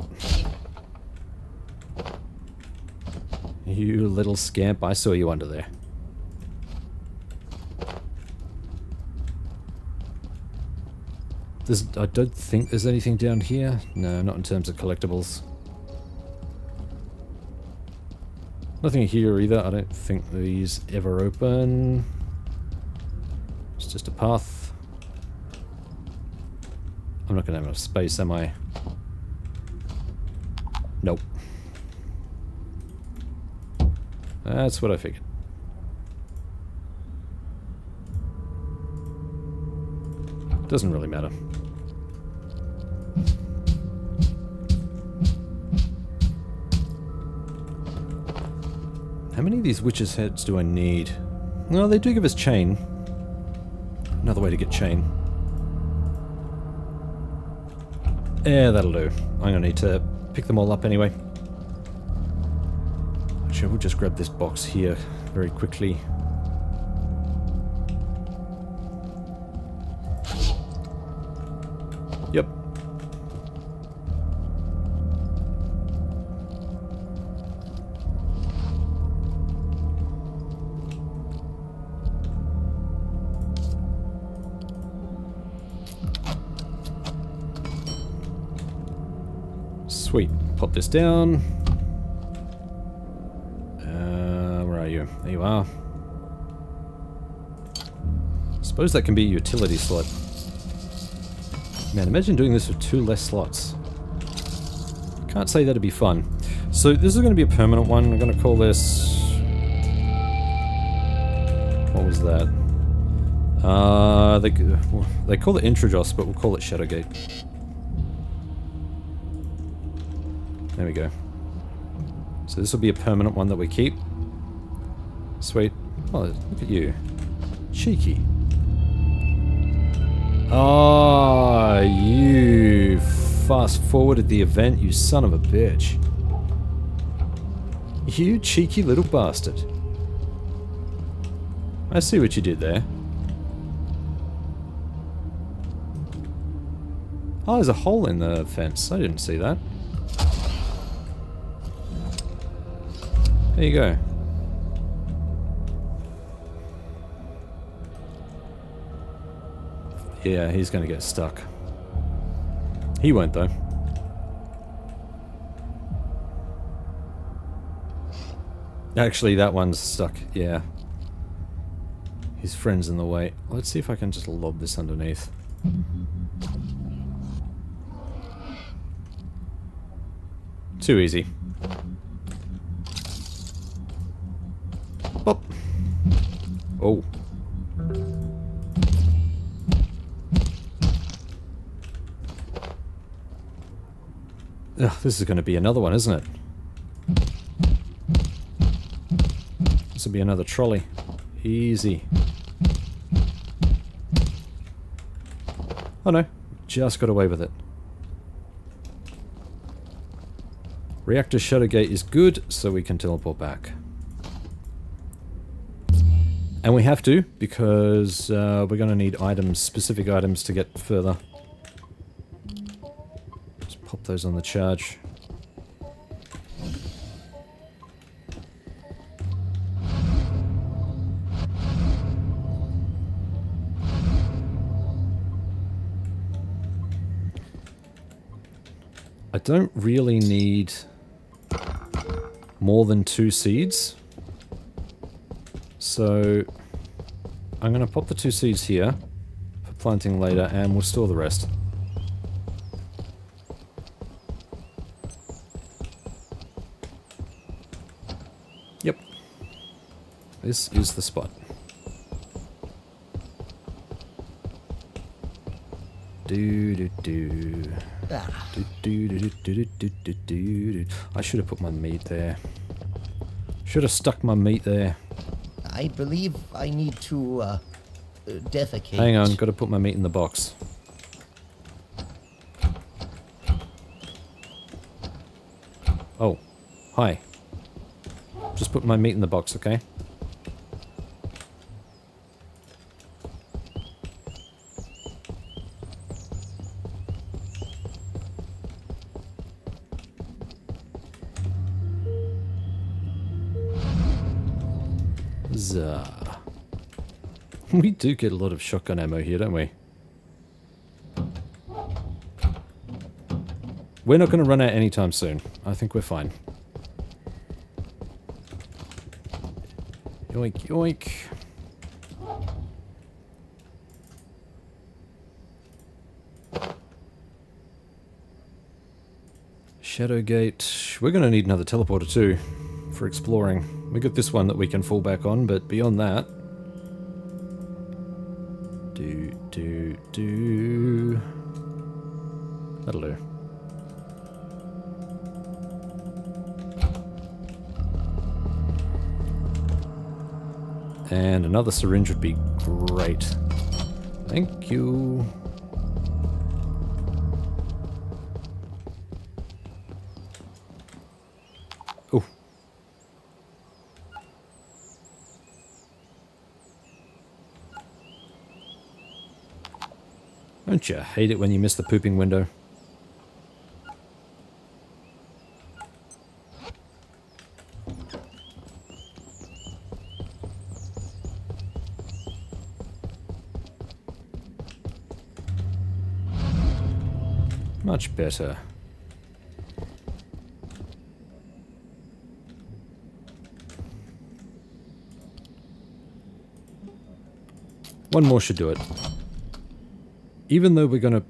A: You little scamp, I saw you under there. I don't think there's anything down here. No, not in terms of collectibles. Nothing here either. I don't think these ever open. It's just a path. I'm not going to have enough space, am I? Nope. That's what I figured. Doesn't really matter. How many of these witches' heads do I need? Well, they do give us chain. Another way to get chain. Yeah, that'll do. I'm gonna need to pick them all up anyway. Actually, we'll just grab this box here very quickly. Yep. Sweet. Pop this down. Where are you? There you are. Suppose that can be a utility slot. Man, imagine doing this with 2 less slots. Can't say that'd be fun. So this is going to be a permanent one. I'm going to call this... What was that? They call it Introjos, but we'll call it Shadowgate. There we go. So this will be a permanent one that we keep. Sweet. Oh, look at you. Cheeky. Oh, you fast-forwarded the event, you son of a bitch. You cheeky little bastard. I see what you did there. Oh, there's a hole in the fence. I didn't see that. There you go. Yeah, he's gonna get stuck. He won't, though. Actually, that one's stuck. Yeah. His friend's in the way. Let's see if I can just lob this underneath. Too easy. Bop. Oh. Ugh, this is going to be another one, isn't it? This will be another trolley. Easy. Oh no, just got away with it. Reactor shutter gate is good, so we can teleport back. And we have to, because we're going to need items, specific items to get further. Just pop those on the charge. I don't really need more than 2 seeds. So I'm going to pop the 2 seeds here for planting later, and we'll store the rest. Yep. This is the spot. Do do do. I should have put my meat there. Should have stuck my meat there.
F: I believe I need to, defecate.
A: Hang on, got to put my meat in the box. Oh, hi. Just put my meat in the box, okay? Zah. We do get a lot of shotgun ammo here, don't we? We're not going to run out anytime soon. I think we're fine. Yoink, yoink. Shadowgate. We're going to need another teleporter too for exploring. We got this one that we can fall back on, but beyond that... That'll do. And another syringe would be great. Thank you. Oh. Don't you hate it when you miss the pooping window? Much better. One more should do it. Even though we're gonna...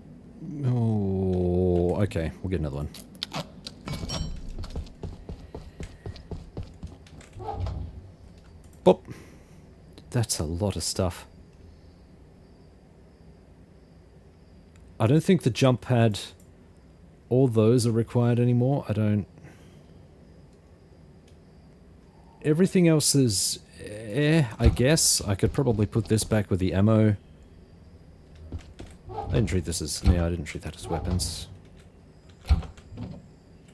A: Oh, okay, we'll get another one. Bop. That's a lot of stuff. I don't think the jump pad... All those are required anymore. I don't... Everything else is... I guess. I could probably put this back with the ammo. I didn't treat this as... No, I didn't treat that as weapons.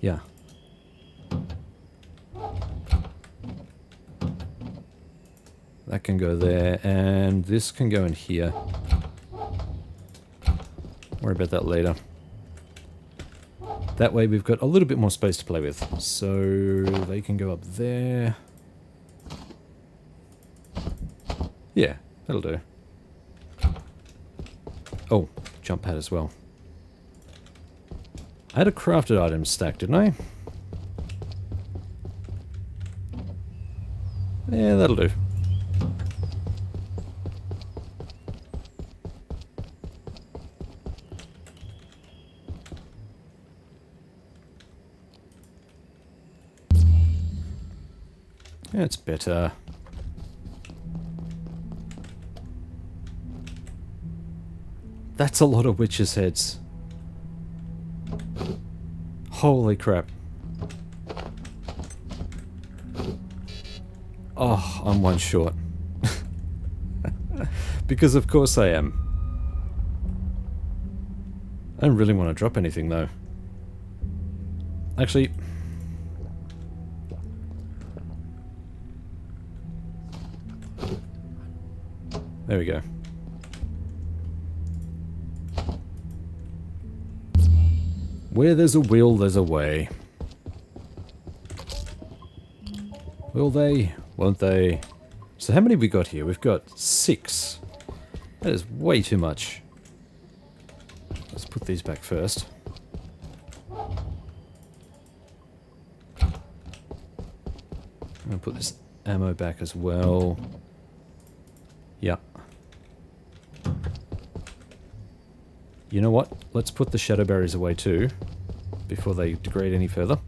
A: Yeah. That can go there, and this can go in here. Worry about that later. That way we've got a little bit more space to play with. So they can go up there. Yeah, that'll do. Oh, jump pad as well. I had a crafted item stack, didn't I? Yeah, that'll do. That's better. That's a lot of witches' heads. Holy crap. Oh, I'm one short. Because of course I am. I don't really want to drop anything though. Actually... There we go. Where there's a will, there's a way. Will they? Won't they? So how many have we got here? We've got 6. That is way too much. Let's put these back first. I'm going to put this ammo back as well. Yeah. You know what? Let's put the shadow barriers away too, before they degrade any further.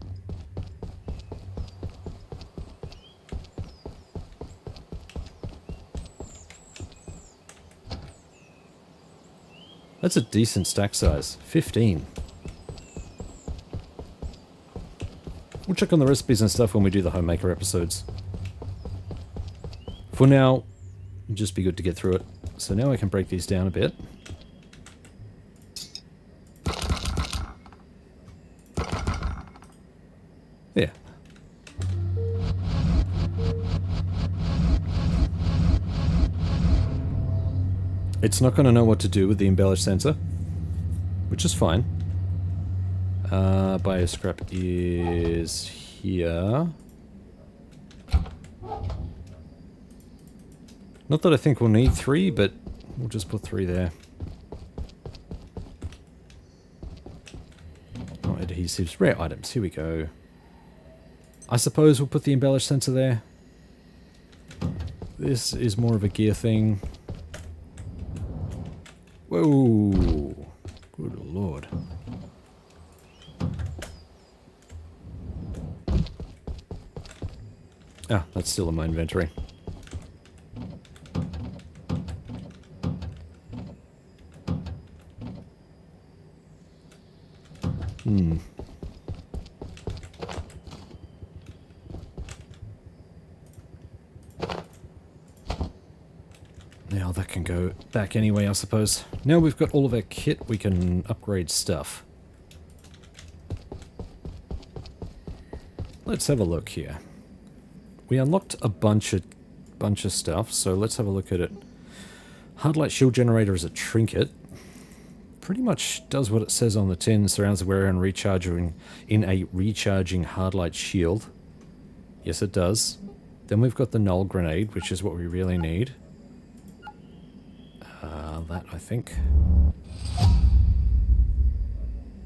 A: That's a decent stack size. 15. We'll check on the recipes and stuff when we do the homemaker episodes. For now, it'll just be good to get through it. So now I can break these down a bit. Yeah. It's not going to know what to do with the embellished sensor, which is fine. Bioscrap is here. Not that I think we'll need 3, but we'll just put 3 there. Oh, adhesives, rare items, here we go. I suppose we'll put the embellished sensor there. This is more of a gear thing. Whoa! Good lord. Ah, that's still in my inventory. Now that can go back anyway, I suppose. Now we've got all of our kit, we can upgrade stuff. Let's have a look here. We unlocked a bunch of stuff, so let's have a look at it. Hard light shield generator is a trinket. Pretty much does what it says on the tin, surrounds the wearer and recharging in a recharging hard light shield. Yes, it does. Then we've got the null grenade, which is what we really need. That, I think.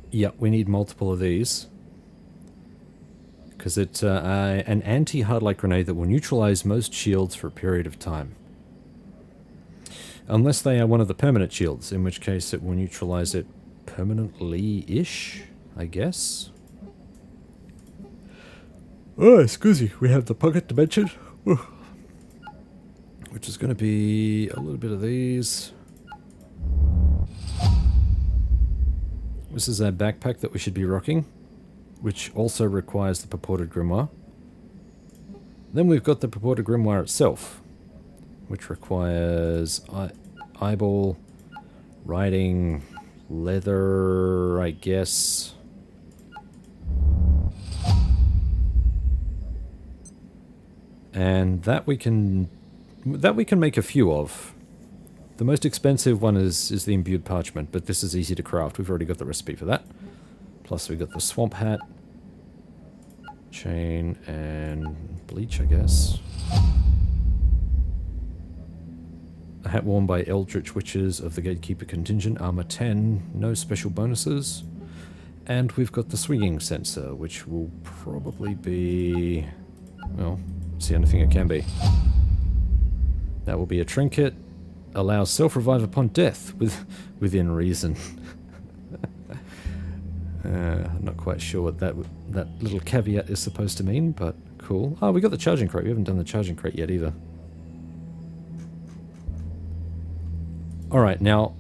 A: Yeah, we need multiple of these. Because it's an anti-hard light grenade that will neutralize most shields for a period of time. Unless they are one of the permanent shields, in which case it will neutralize it permanently-ish, I guess. Oh, excuse me, we have the pocket dimension. Which is going to be a little bit of these. This is our backpack that we should be rocking, which also requires the purported grimoire. Then we've got the purported grimoire itself, which requires eyeball, writing, leather, I guess. And that we can make a few of. The most expensive one is the imbued parchment, but this is easy to craft. We've already got the recipe for that. Plus we've got the swamp hat, chain, and bleach, I guess. A hat worn by Eldritch Witches of the Gatekeeper contingent, armor 10, no special bonuses. And we've got the swinging sensor, which will probably be, well, It's the only thing it can be. That will be a trinket. Allows self-revive upon death within reason. I'm not quite sure what that little caveat is supposed to mean, but cool. Oh, we got the charging crate. We haven't done the charging crate yet either. Alright, now,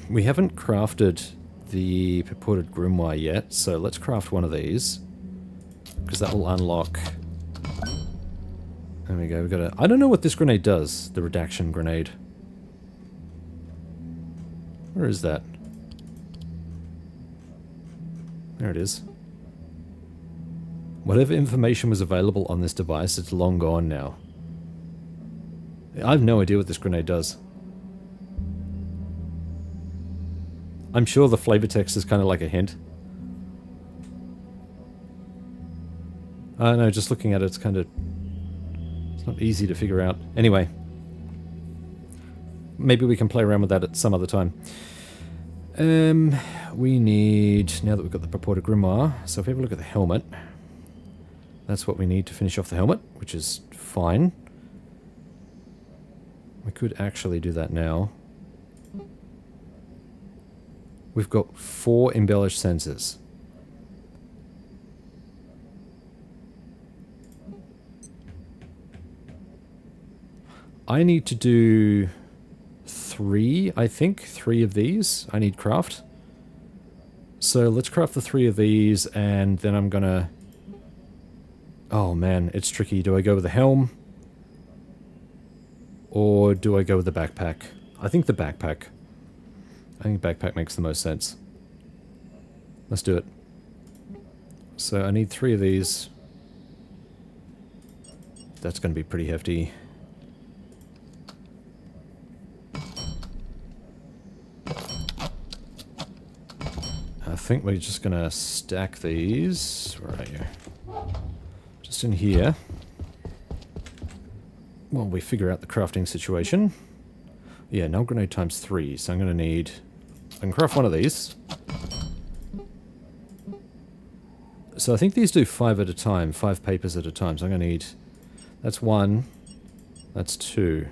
A: we haven't crafted the purported grimoire yet, so let's craft one of these, because that will unlock... There we go, we've got a... I don't know what this grenade does, the redaction grenade. Where is that? There it is. Whatever information was available on this device, it's long gone now. I have no idea what this grenade does. I'm sure the flavor text is kind of like a hint. No, just looking at it, it's kind of... It's not easy to figure out. Anyway. Maybe we can play around with that at some other time. We need... Now that we've got the purported grimoire, so if we have a look at the helmet, that's what we need to finish off the helmet, which is fine. We could actually do that now. We've got 4 embellished sensors. I need to do 3, I think. 3 of these. I need craft. So let's craft the 3 of these, and then I'm gonna... Oh man, it's tricky. Do I go with the helm? Or do I go with the backpack? I think the backpack. I think backpack makes the most sense. Let's do it. So I need 3 of these. That's going to be pretty hefty. I think we're just going to stack these. Where are you? Just in here. While we figure out the crafting situation. Yeah, null grenade times 3, so I'm going to need... I can craft one of these. So I think these do 5 at a time, 5 papers at a time, so I'm going to need... That's 1. That's 2.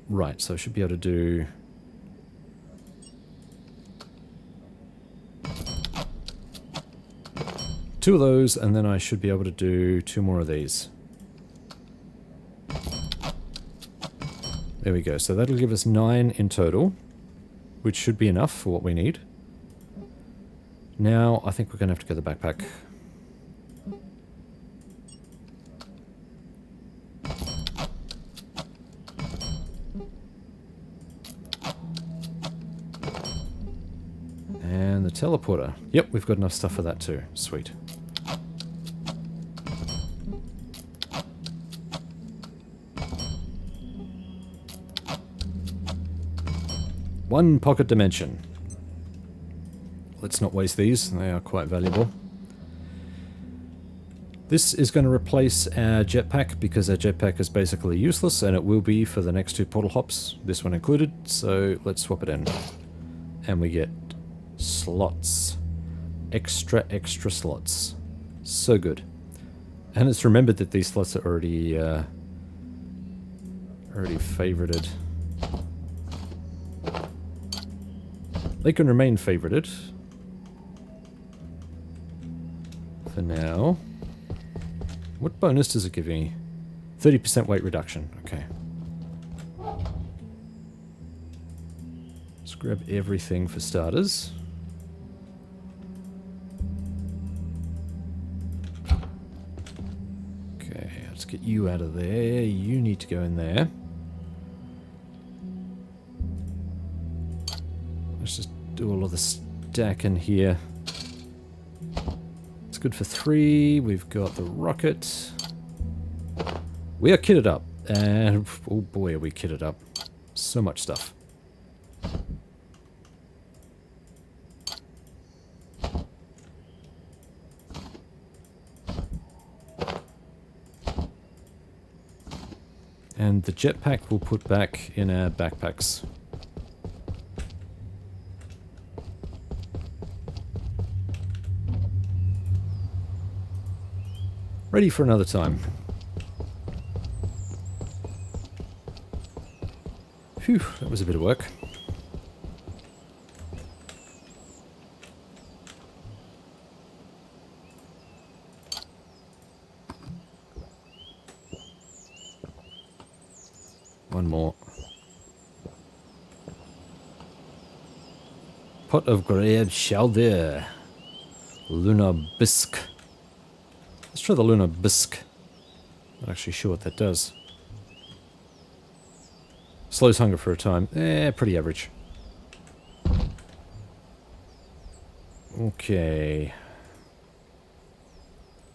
A: Right, so I should be able to do... 2 of those, and then I should be able to do 2 more of these. There we go. So that'll give us 9 in total, which should be enough for what we need. Now, I think we're going to have to go to the backpack. And the teleporter. Yep, we've got enough stuff for that too. Sweet. One pocket dimension. Let's not waste these. They are quite valuable. This is going to replace our jetpack because our jetpack is basically useless, and it will be for the next 2 portal hops, this one included. So let's swap it in. And we get slots. Extra slots. So good. And it's remembered that these slots are already favorited. They can remain favorited for now. What bonus does it give me? 30% weight reduction. Okay. Let's grab everything for starters. Okay, let's get you out of there. You need to go in there. Let's just do all of the stacking here. It's good for 3. We've got the rocket. We are kitted up. And, oh boy, are we kitted up. So much stuff. And the jetpack we'll put back in our backpacks. Ready for another time. Phew, that was a bit of work. One more. Pot of grey chowder. Lunar bisque. Let's try the lunar bisque. Not actually sure what that does. Slows hunger for a time. Pretty average. Okay.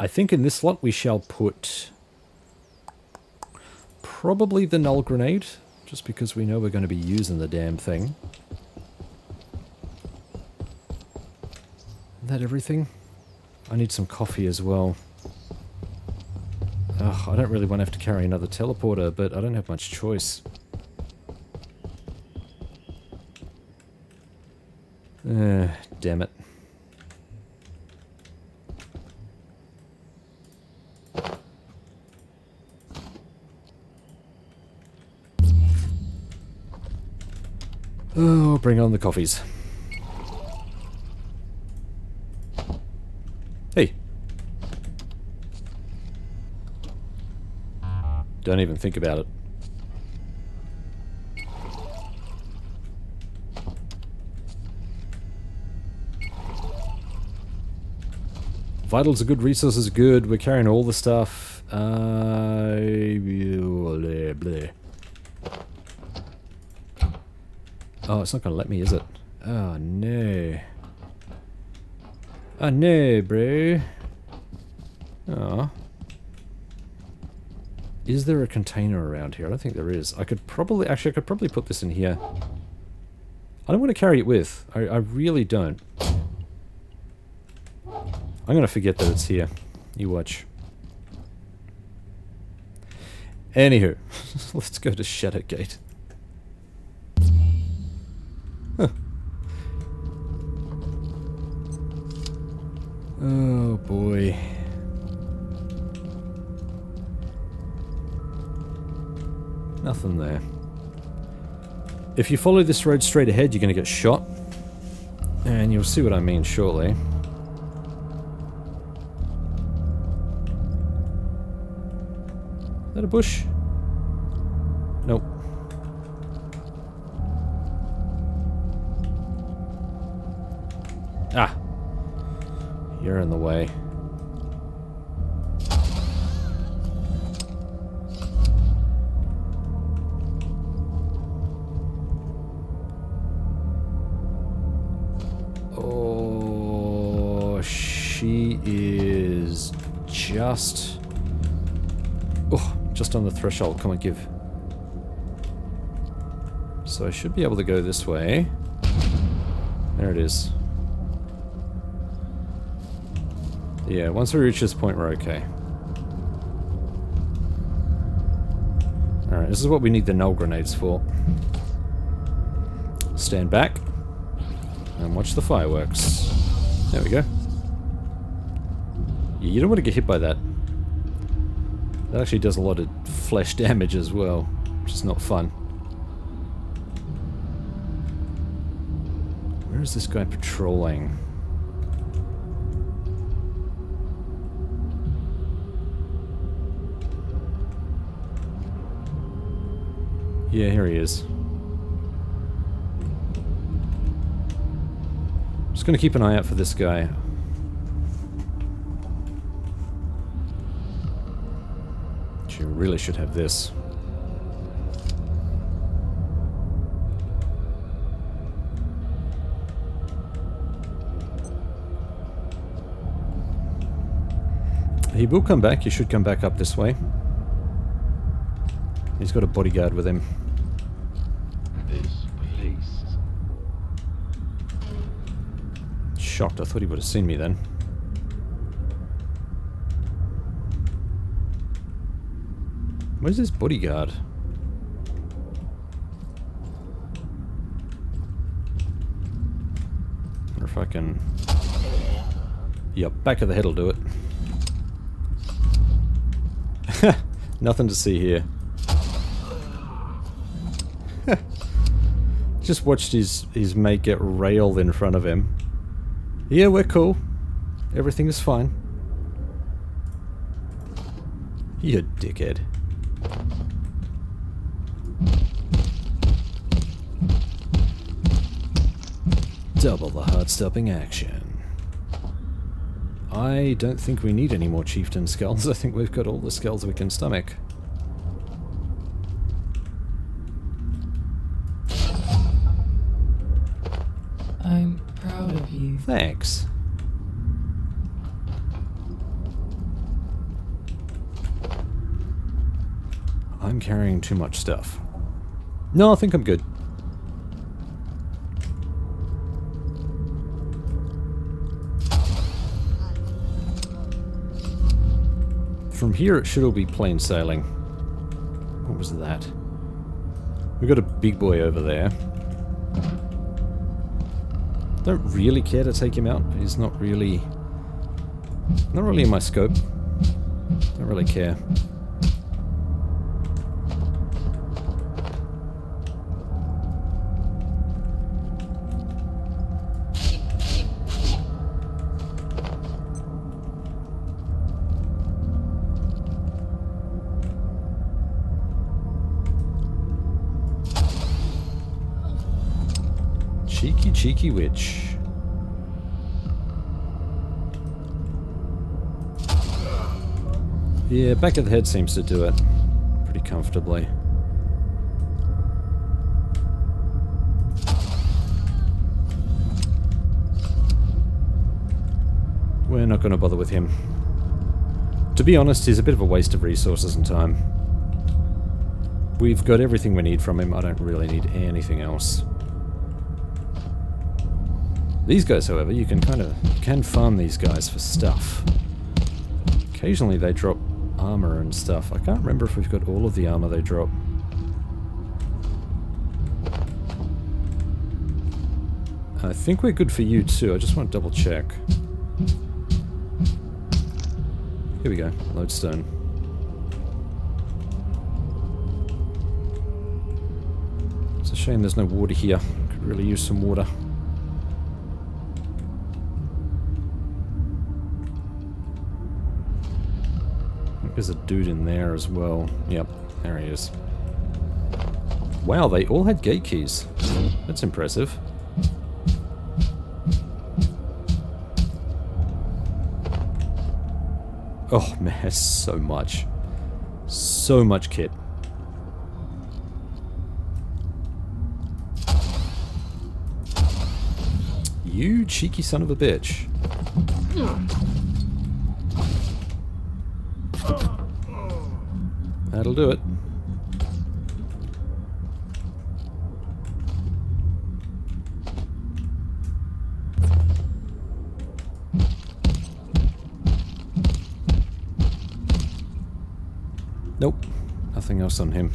A: I think in this slot we shall put probably the null grenade, just because we know we're going to be using the damn thing. Is that everything? I need some coffee as well. Ugh, I don't really want to have to carry another teleporter, but I don't have much choice. Damn it. Oh, bring on the coffees. Hey. Don't even think about it. Vitals are good, resources are good, we're carrying all the stuff. Bleh, bleh. Oh, it's not going to let me, is it? Oh, no. Oh, no, bro. Oh. Is there a container around here? I don't think there is. I could probably... Actually, I could probably put this in here. I don't want to carry it with. I really don't. I'm going to forget that it's here. You watch. Anywho. Let's go to Shadowgate. Huh. Oh boy. Nothing there. If you follow this road straight ahead, you're going to get shot. And you'll see what I mean shortly. Is that a bush? Nope. Ah! You're in the way. Oh, she is just... Oh, just on the threshold. Come on, give. So I should be able to go this way. There it is. Yeah, once we reach this point, we're okay. Alright, this is what we need the null grenades for. Stand back. And watch the fireworks. There we go. Yeah, you don't want to get hit by that. That actually does a lot of flesh damage as well, which is not fun. Where is this guy patrolling? Yeah, here he is. Just gonna keep an eye out for this guy. You really should have this. He will come back. He should come back up this way. He's got a bodyguard with him.
G: This place.
A: Shocked. I thought he would have seen me then. Where's his bodyguard? Wonder if I can... Yep, back of the head will do it. Nothing to see here. Just watched his mate get railed in front of him. Yeah, we're cool. Everything is fine. You dickhead. Double the heart-stopping action. I don't think we need any more chieftain skulls. I think we've got all the skulls we can stomach.
E: I'm proud of you.
A: Thanks. I'm carrying too much stuff. No, I think I'm good. From here it should all be plain sailing. What was that? We've got a big boy over there. Don't really care to take him out. He's not really in my scope. Don't really care. Cheeky witch. Yeah, back of the head seems to do it pretty comfortably. We're not going to bother with him. To be honest, he's a bit of a waste of resources and time. We've got everything we need from him. I don't really need anything else. These guys, however, you can farm these guys for stuff. Occasionally they drop armor and stuff. I can't remember if we've got all of the armor they drop. I think we're good for you too. I just want to double check. Here we go. Lodestone. It's a shame there's no water here. Could really use some water. There's a dude in there as well. Yep, there he is. Wow, they all had gate keys. That's impressive. Oh man, so much. So much kit. You cheeky son of a bitch. That'll do it. Nope. Nothing else on him.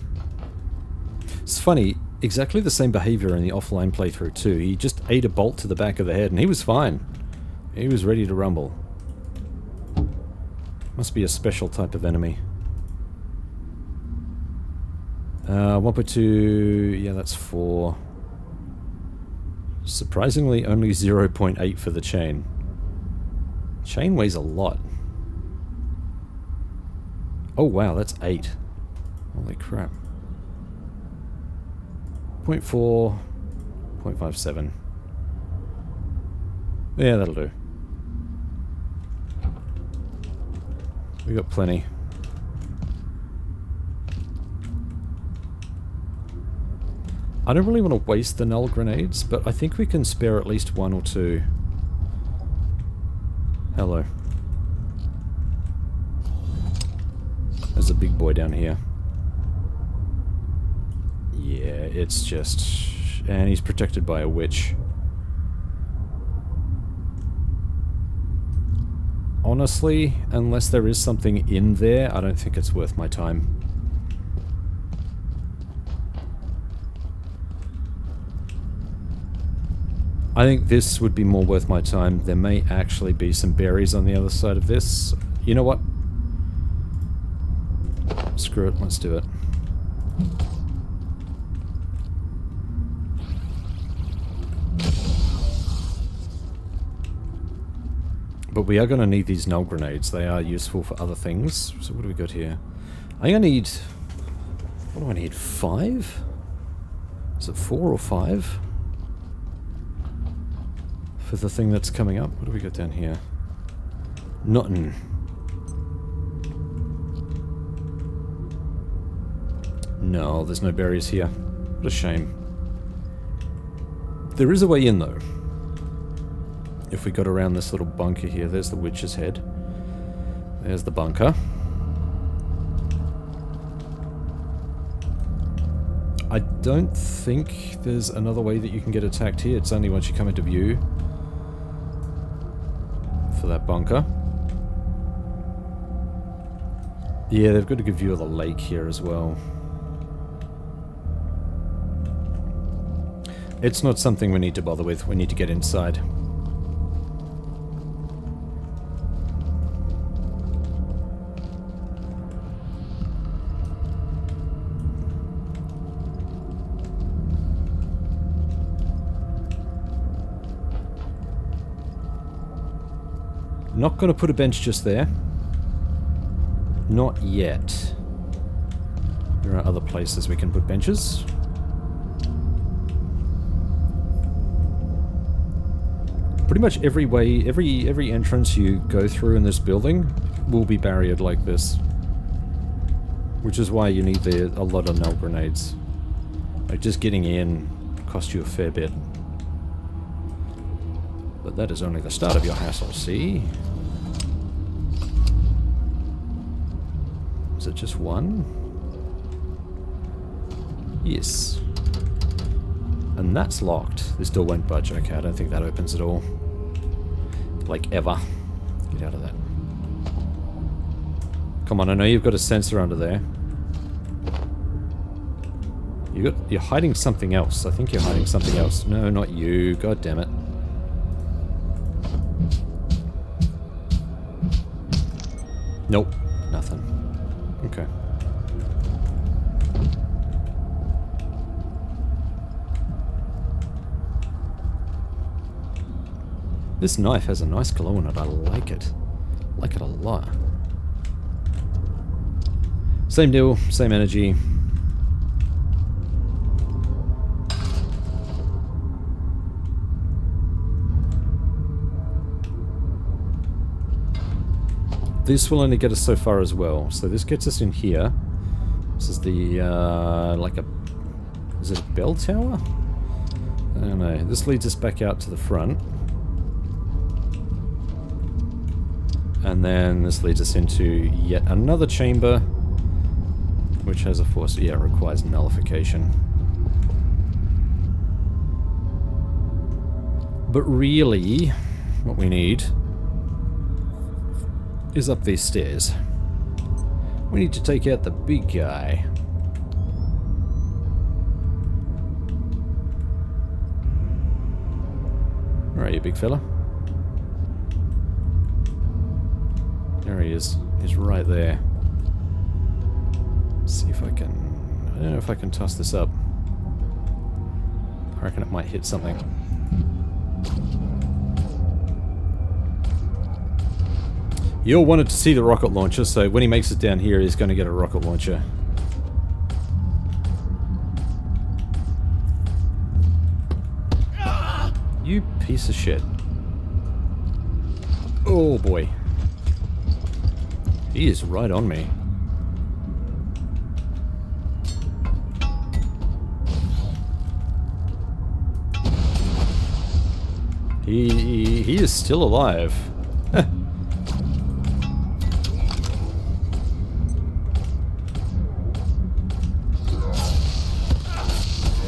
A: It's funny, exactly the same behavior in the offline playthrough too. He just ate a bolt to the back of the head and he was fine. He was ready to rumble. Must be a special type of enemy. 1.2, yeah, that's 4. Surprisingly, only 0.8 for the chain. Chain weighs a lot. Oh wow, that's 8. Holy crap. 0.4, 0.57. Yeah, that'll do. We got plenty. I don't really want to waste the null grenades, but I think we can spare at least 1 or 2. Hello. There's a big boy down here. Yeah, it's just... and he's protected by a witch. Honestly, unless there is something in there, I don't think it's worth my time. I think this would be more worth my time. There may actually be some berries on the other side of this. You know what? screw it, let's do it. But we are going to need these null grenades. They are useful for other things. So what do we got here? I think I need... What do I need? 5? Is it 4 or 5? For the thing that's coming up? What do we got down here? Nothing. No, there's no berries here. What a shame. There is a way in, though. If we got around this little bunker here, there's the witch's head. There's the bunker. I don't think there's another way that you can get attacked here. It's only once you come into view for that bunker. Yeah, they've got a good view of the lake here as well. It's not something we need to bother with. We need to get inside. Not going to put a bench just there. Not yet. There are other places we can put benches. Pretty much every way, every entrance you go through in this building will be barriered like this. Which is why you need a lot of null grenades. Like, just getting in costs you a fair bit. But that is only the start of your hassle, see? Is it just one? Yes. And that's locked. This door won't budge. Okay, I don't think that opens at all. Like, ever. Get out of that. Come on, I know you've got a sensor under there. You're hiding something else. I think you're hiding something else. No, not you. God damn it. Nope. Nothing. Okay. This knife has a nice glow in it. I like it. I like it a lot. Same deal, same energy. This will only get us so far as well. So this gets us in here. This is the, like a... Is it a bell tower? I don't know. This leads us back out to the front. And then this leads us into yet another chamber, which has a force... Yeah, it requires nullification. But really, what we need is up these stairs. We need to take out the big guy. Where are you, big fella? There he is. He's right there. Let's see if I can... I don't know if I can toss this up. I reckon it might hit something. You all wanted to see the rocket launcher, so when he makes it down here, he's going to get a rocket launcher. You piece of shit. Oh boy. He is right on me. He is still alive.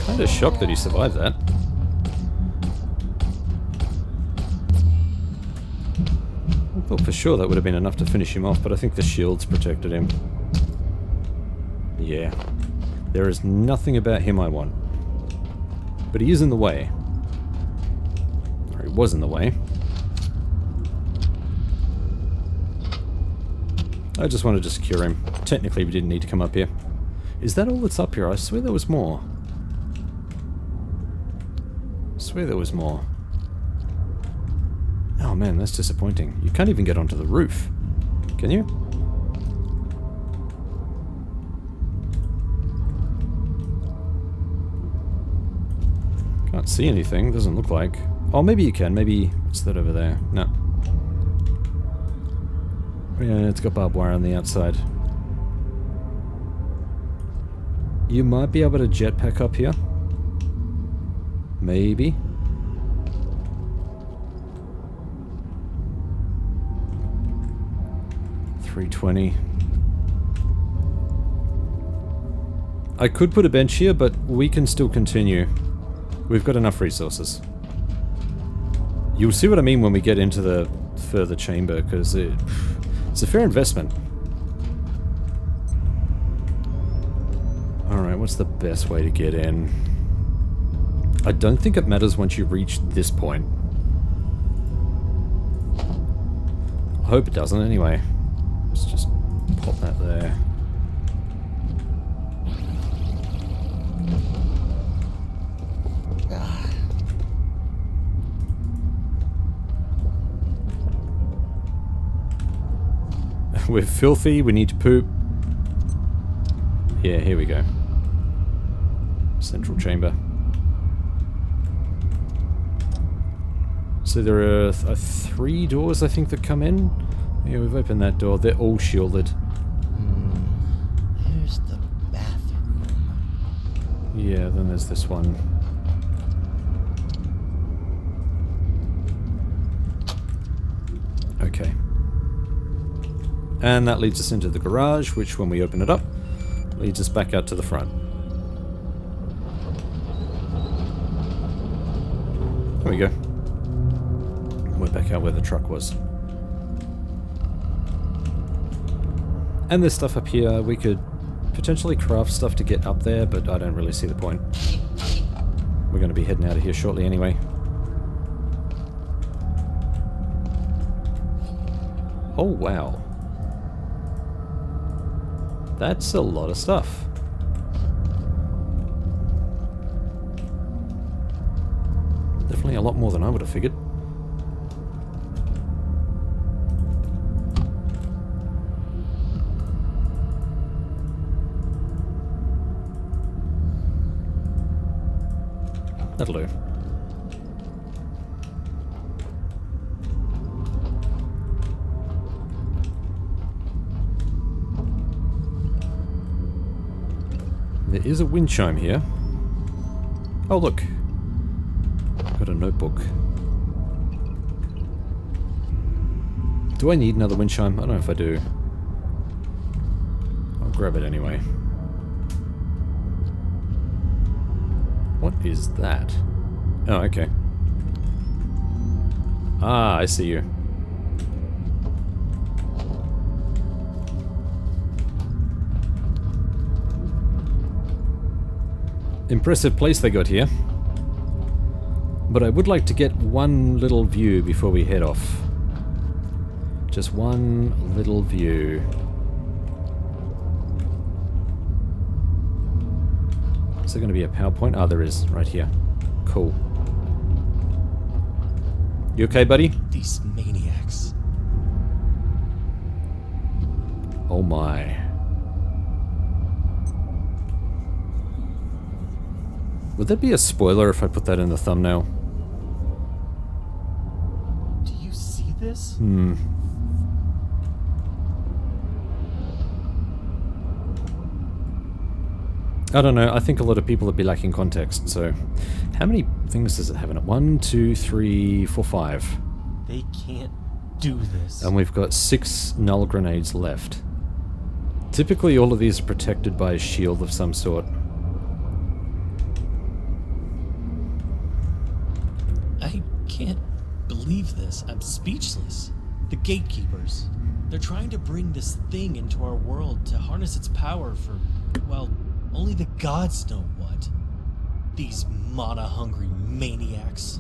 A: Kinda shocked that he survived that. I thought for sure that would have been enough to finish him off, but I think the shields protected him. Yeah. There is nothing about him I want. But he is in the way. Or he was in the way. I just wanted to secure him. Technically, we didn't need to come up here. Is that all that's up here? I swear there was more. I swear there was more. Oh man, that's disappointing. You can't even get onto the roof. Can you? Can't see anything, doesn't look like. Oh, maybe you can. Maybe... what's that over there? No. Yeah, it's got barbed wire on the outside. You might be able to jetpack up here. Maybe. $320. I could put a bench here, but we can still continue. We've got enough resources. You'll see what I mean when we get into the further chamber, because it's a fair investment. Alright, what's the best way to get in? I don't think it matters once you reach this point. I hope it doesn't anyway. Let's just pop that there. We're filthy, we need to poop. Yeah, here we go. Central chamber. So there are 3 doors, I think, that come in. Yeah, we've opened that door. They're all shielded.
F: There's the bathroom.
A: Yeah, then there's this one. Okay. And that leads us into the garage, which when we open it up, leads us back out to the front. There we go. We're back out where the truck was. And there's stuff up here. We could potentially craft stuff to get up there, but I don't really see the point. We're going to be heading out of here shortly anyway. Oh, wow. That's a lot of stuff. Definitely a lot more than I would have figured. That'll do. There is a wind chime here. Oh look, got a notebook. Do I need another wind chime? I don't know if I do. I'll grab it anyway. What is that? Oh, okay. Ah, I see you. Impressive place they got here. But I would like to get one little view before we head off. Just one little view. Is there going to be a PowerPoint? Oh, there is, right here. Cool. You okay, buddy?
D: These maniacs.
A: Oh my. Would that be a spoiler if I put that in the thumbnail?
D: Do you see this?
A: I don't know, I think a lot of people would be lacking context, so... How many things does it have in it? 1, 2, 3, 4, 5.
D: They can't do this.
A: And we've got 6 null grenades left. Typically all of these are protected by a shield of some sort.
D: I can't believe this. I'm speechless. The gatekeepers. They're trying to bring this thing into our world to harness its power for, well, only the gods know what. These mana-hungry maniacs.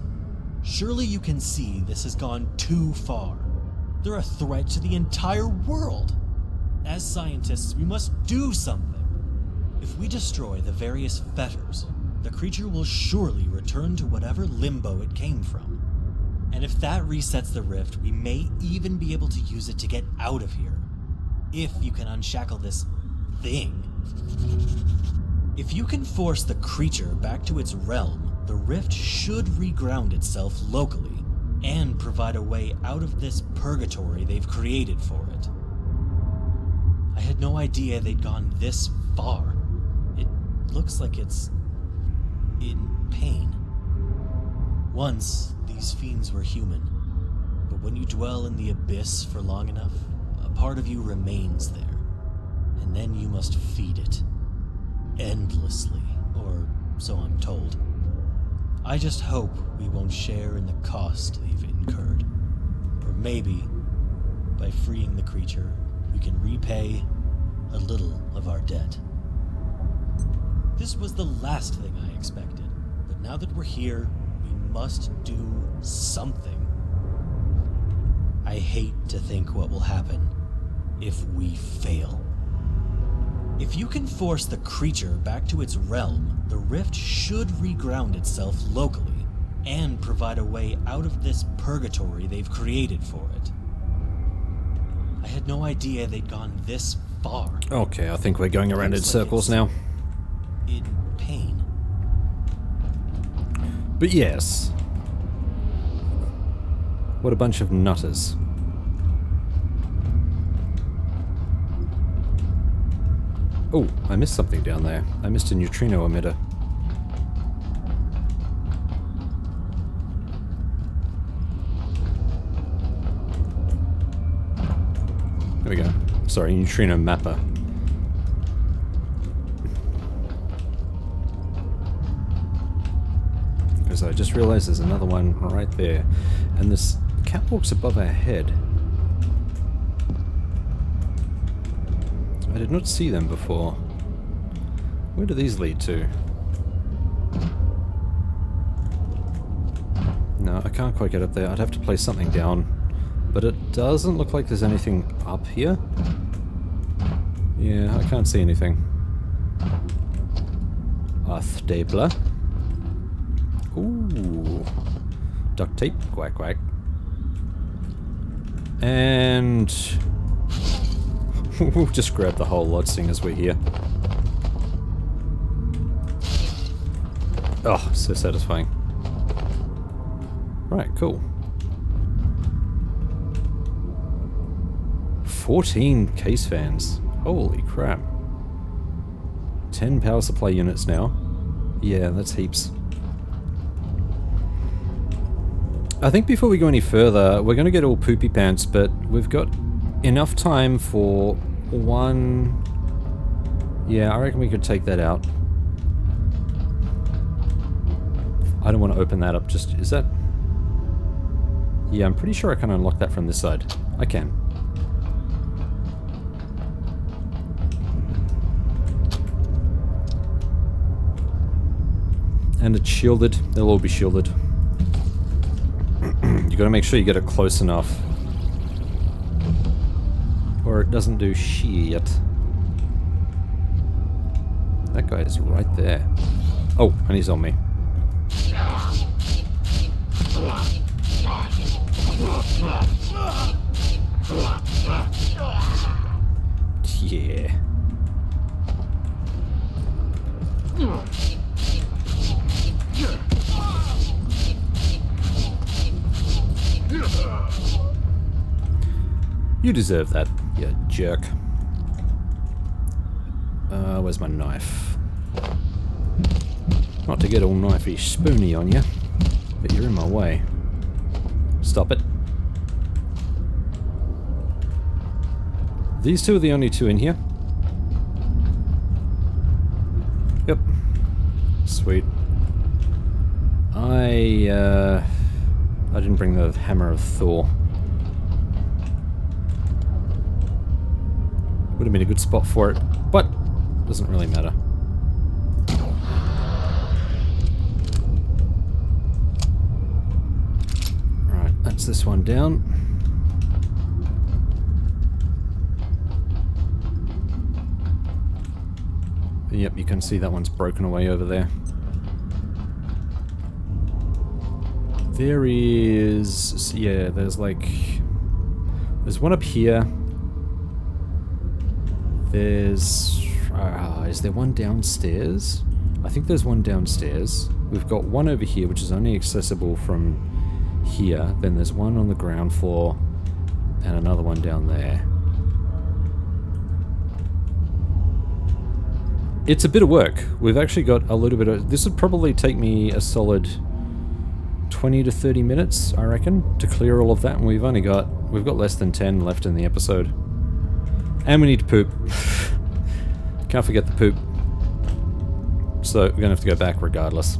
D: Surely you can see this has gone too far. They're a threat to the entire world. As scientists, we must do something. If we destroy the various fetters, the creature will surely return to whatever limbo it came from. And if that resets the rift, we may even be able to use it to get out of here. If you can unshackle this thing. If you can force the creature back to its realm, the rift should reground itself locally and provide a way out of this purgatory they've created for it. I had no idea they'd gone this far. It looks like it's in pain. Once, these fiends were human, but when you dwell in the abyss for long enough, a part of you remains there, and then you must feed it. Endlessly, or so I'm told. I just hope we won't share in the cost they've incurred. Or maybe, by freeing the creature, we can repay a little of our debt. This was the last thing I expected, but now that we're here, we must do something. I hate to think what will happen if we fail. If you can force the creature back to its realm, the rift should reground itself locally and provide a way out of this purgatory they've created for it. I had no idea they'd gone this far.
A: Okay, I think we're going around in
D: Looks like
A: circles
D: it's
A: now.
D: In pain.
A: But yes. What a bunch of nutters. Oh, I missed something down there. I missed a neutrino emitter. There we go. Sorry, neutrino mapper. Because I just realized there's another one right there. And this catwalk's above our head. I did not see them before. Where do these lead to? No, I can't quite get up there. I'd have to place something down. But it doesn't look like there's anything up here. Yeah, I can't see anything. A stapler. Ooh. Duct tape. Quack, quack. And... we'll just grab the whole lot, seeing as we're here. Oh, so satisfying. Right, cool. 14 case fans. Holy crap. 10 power supply units now. Yeah, that's heaps. I think before we go any further, we're going to get all poopy pants, but we've got enough time for one... Yeah, I reckon we could take that out. I don't want to open that up, just... Is that... Yeah, I'm pretty sure I can unlock that from this side. I can. And it's shielded. They'll all be shielded. You gotta make sure you get it close enough. Or it doesn't do shit. That guy is right there. Oh, and he's on me. Yeah. You deserve that, you jerk. Where's my knife? Not to get all knifey spoony on you, but you're in my way. Stop it. These two are the only two in here. Yep. Sweet. I didn't bring the Hammer of Thor. Would have been a good spot for it, but doesn't really matter. Right, that's this one down. Yep, you can see that one's broken away over there. There is... yeah, there's like... there's one up here. There's... is there one downstairs? I think there's one downstairs. We've got one over here, which is only accessible from here. Then there's one on the ground floor, and another one down there. It's a bit of work. We've actually got a little bit of... this would probably take me a solid 20 to 30 minutes, I reckon, to clear all of that, and we've got less than 10 left in the episode. And we need to poop. Can't forget the poop. So we're gonna have to go back regardless.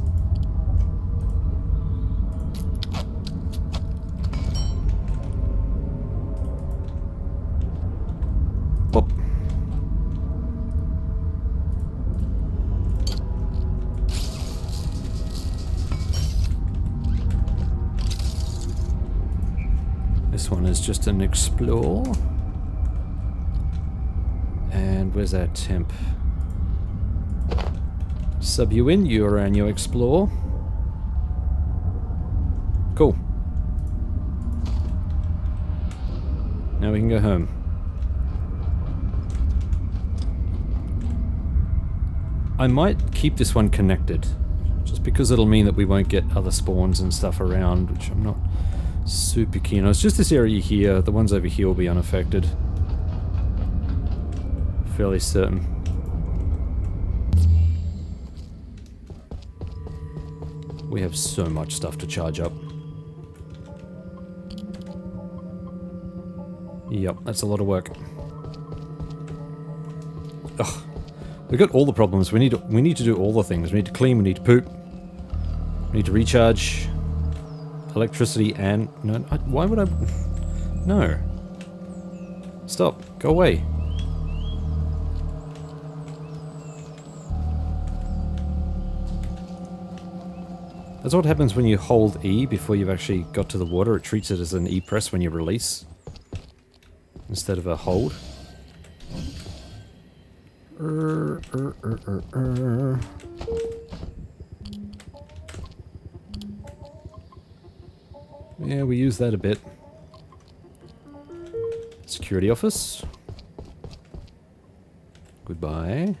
A: Whoop. This one is just an explore. And where's our temp? Sub you in, you're on your explore. Cool. Now we can go home. I might keep this one connected, just because it'll mean that we won't get other spawns and stuff around, which I'm not super keen on. It's just this area here. The ones over here will be unaffected. Fairly certain. We have so much stuff to charge up. Yep, that's a lot of work. Ugh. We've got all the problems. We need to do all the things. We need to clean, we need to poop. We need to recharge. Electricity and... no, why would I... no. Stop. Go away. That's what happens when you hold E before you've actually got to the water. It treats it as an E press when you release, instead of a hold. Yeah, we use that a bit. Security office. Goodbye.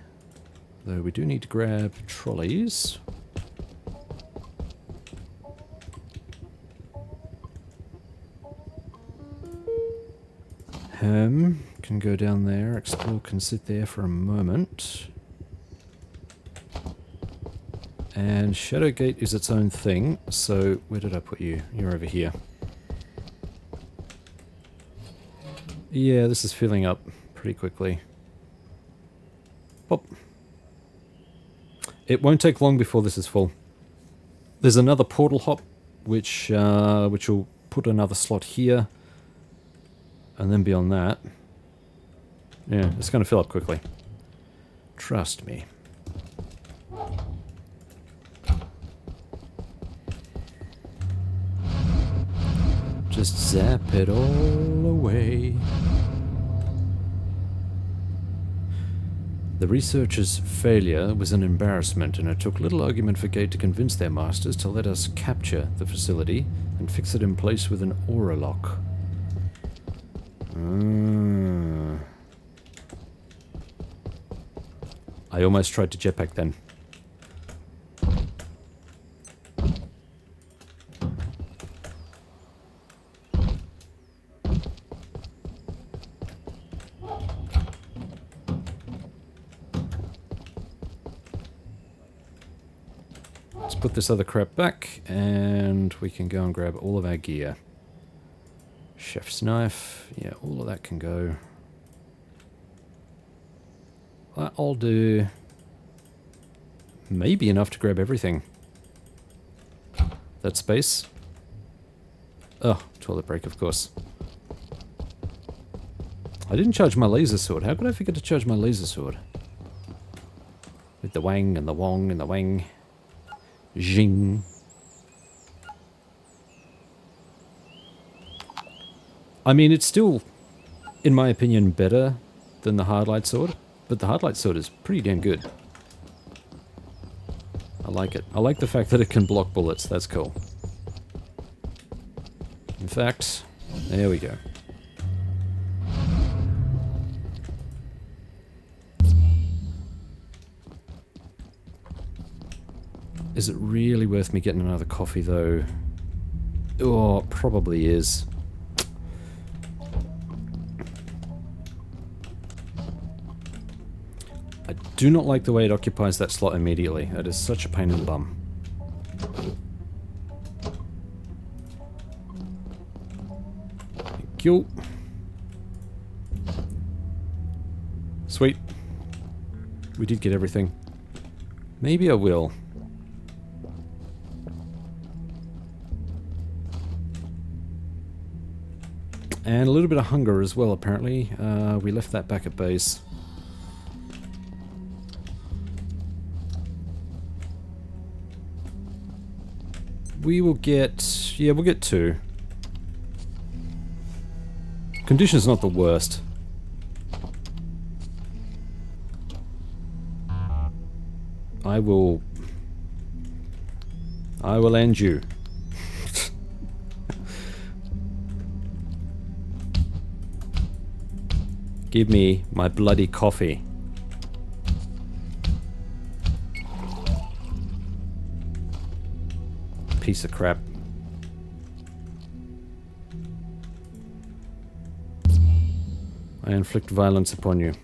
A: Though we do need to grab trolleys. Can go down there. Explore can sit there for a moment. And Shadowgate is its own thing, so where did I put you? You're over here. Yeah, this is filling up pretty quickly. Pop. It won't take long before this is full. There's another portal hop, which will put another slot here. And then beyond that, yeah, it's going to fill up quickly. Trust me. Just zap it all away. The researchers' failure was an embarrassment, and it took little argument for Gate to convince their masters to let us capture the facility and fix it in place with an aura lock. I almost tried to jetpack then. Let's put this other crap back, and we can go and grab all of our gear. Chef's knife, yeah, all of that can go. That'll do maybe enough to grab everything. That space. Oh, toilet break, of course. I didn't charge my laser sword. How could I forget to charge my laser sword? With the wang and the wong and the wang. Zing. I mean, it's still, in my opinion, better than the hard light sword, but the hard light sword is pretty damn good. I like it. I like the fact that it can block bullets. That's cool. In fact, there we go. Is it really worth me getting another coffee, though? Oh, it probably is. I do not like the way it occupies that slot immediately. That is such a pain in the bum. Thank you. Sweet. We did get everything. Maybe I will. And a little bit of hunger as well, apparently. We left that back at base. We will get... yeah, we'll get 2. Condition's not the worst. I will end you. Give me my bloody coffee. Piece of crap. I inflict violence upon you.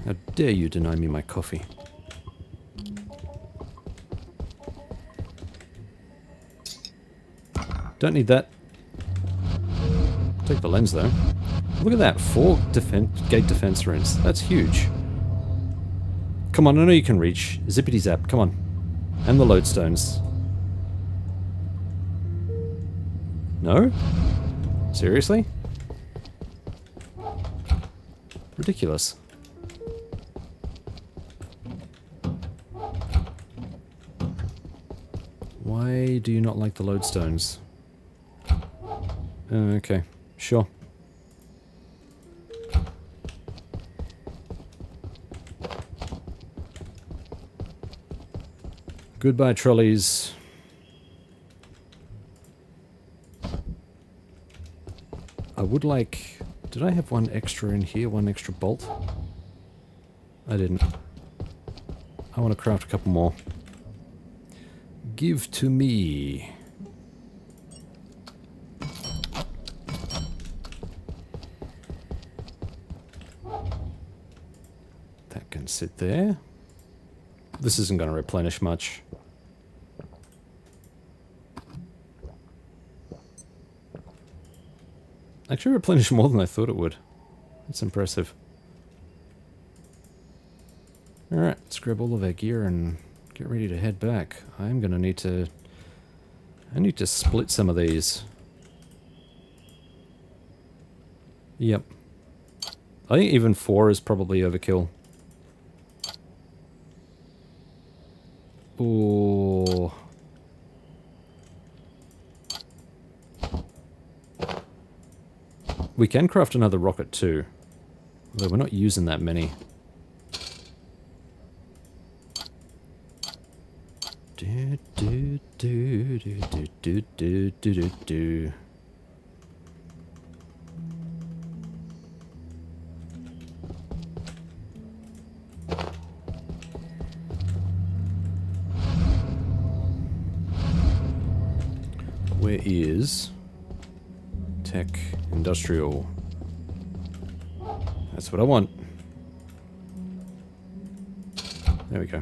A: How dare you deny me my coffee? Don't need that. Take the lens though. Look at that, 4 gate defense runes. That's huge. Come on, I know you can reach. Zippity zap, come on. And the lodestones. No? Seriously? Ridiculous. Why do you not like the lodestones? Okay, sure. Goodbye, trolleys. I would like... did I have one extra in here? One extra bolt? I didn't. I want to craft a couple more. Give to me. That can sit there. This isn't going to replenish much. Actually replenished more than I thought it would. That's impressive. Alright, let's grab all of our gear and get ready to head back. I'm gonna need to... I need to split some of these. Yep. I think even 4 is probably overkill. Ooh. We can craft another rocket too, although we're not using that many. Do, do, do, do, do, do, do, do, do. Where is tech industrial? That's what I want. There we go.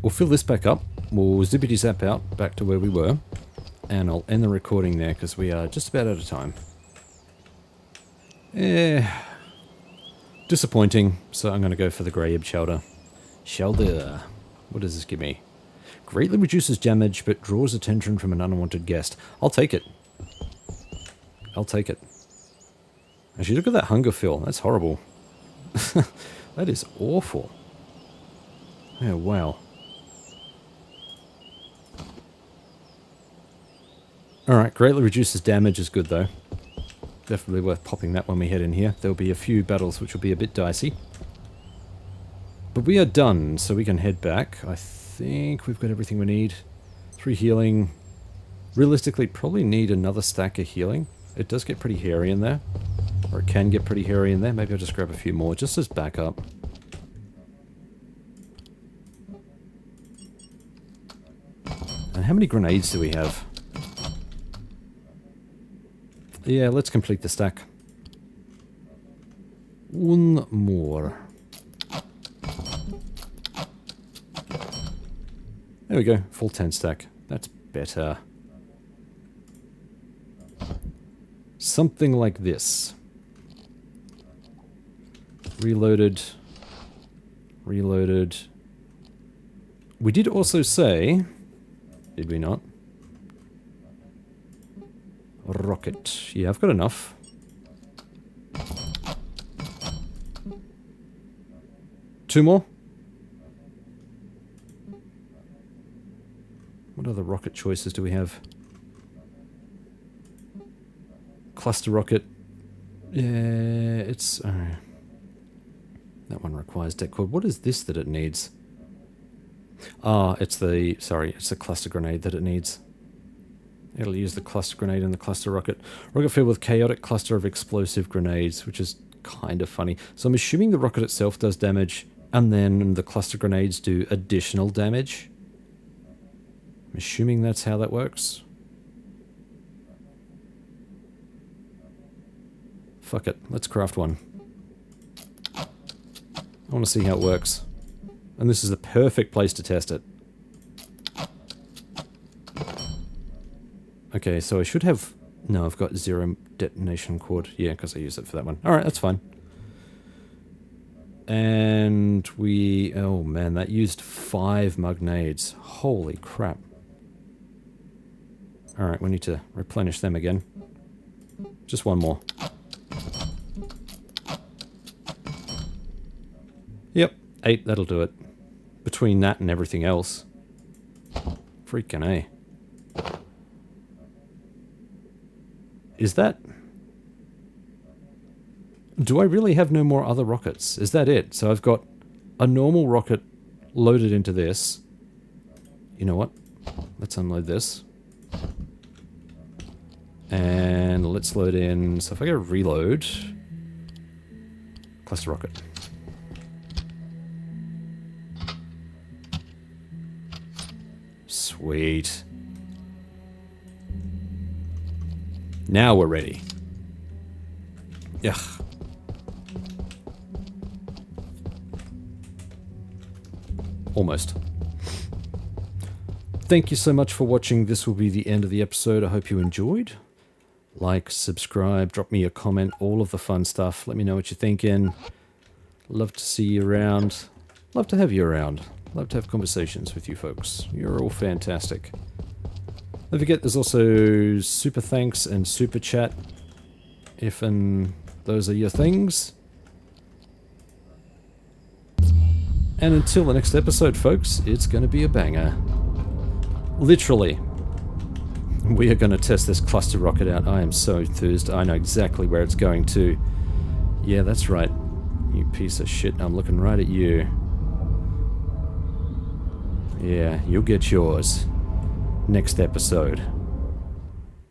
A: We'll fill this back up. We'll zippity zap out back to where we were. And I'll end the recording there because we are just about out of time. Disappointing. So I'm going to go for the Grayib Shelter. Shelter. What does this give me? Greatly reduces damage, but draws attention from an unwanted guest. I'll take it. I'll take it. Actually, look at that hunger fill. That's horrible. That is awful. Oh, wow. Alright, greatly reduces damage is good, though. Definitely worth popping that when we head in here. There'll be a few battles which will be a bit dicey. But we are done, so we can head back. I think we've got everything we need. 3 healing. Realistically, probably need another stack of healing. It does get pretty hairy in there. Or it can get pretty hairy in there. Maybe I'll just grab a few more, just as backup. And how many grenades do we have? Yeah, let's complete the stack. One more. There we go, full 10 stack. That's better. Something like this. Reloaded. Reloaded. We did also say... Did we not? Rocket. Yeah, I've got enough. Two more? What other rocket choices do we have? Cluster rocket. Yeah, it's... that one requires deck cord. What is this that it needs? Ah, it's the... Sorry, it's the cluster grenade that it needs. It'll use the cluster grenade and the cluster rocket. Rocket filled with chaotic cluster of explosive grenades, which is kind of funny. So I'm assuming the rocket itself does damage, and then the cluster grenades do additional damage. I'm assuming that's how that works. Fuck it, let's craft one. I want to see how it works. And this is the perfect place to test it. Okay, so I should have... No, I've got 0 detonation cord. Yeah, because I used it for that one. Alright, that's fine. And we... Oh man, that used 5 magnades. Holy crap. Alright, we need to replenish them again. Just one more. Yep, 8, that'll do it. Between that and everything else. Freaking A. Is that... Do I really have no more other rockets? Is that it? So I've got a normal rocket loaded into this. You know what? Let's unload this. And let's load in... So if I go reload... Cluster rocket. Sweet. Now we're ready. Ugh. Almost. Thank you so much for watching. This will be the end of the episode. I hope you enjoyed. Like, subscribe, drop me a comment, all of the fun stuff. Let me know what you're thinking. Love to see you around. Love to have you around. Love to have conversations with you folks. You're all fantastic. Don't forget, there's also super thanks and super chat, if and those are your things. And until the next episode, folks, it's going to be a banger. Literally. We are going to test this cluster rocket out. I am so enthused. I know exactly where it's going to. Yeah, that's right. You piece of shit. I'm looking right at you. Yeah, you'll get yours. Next episode.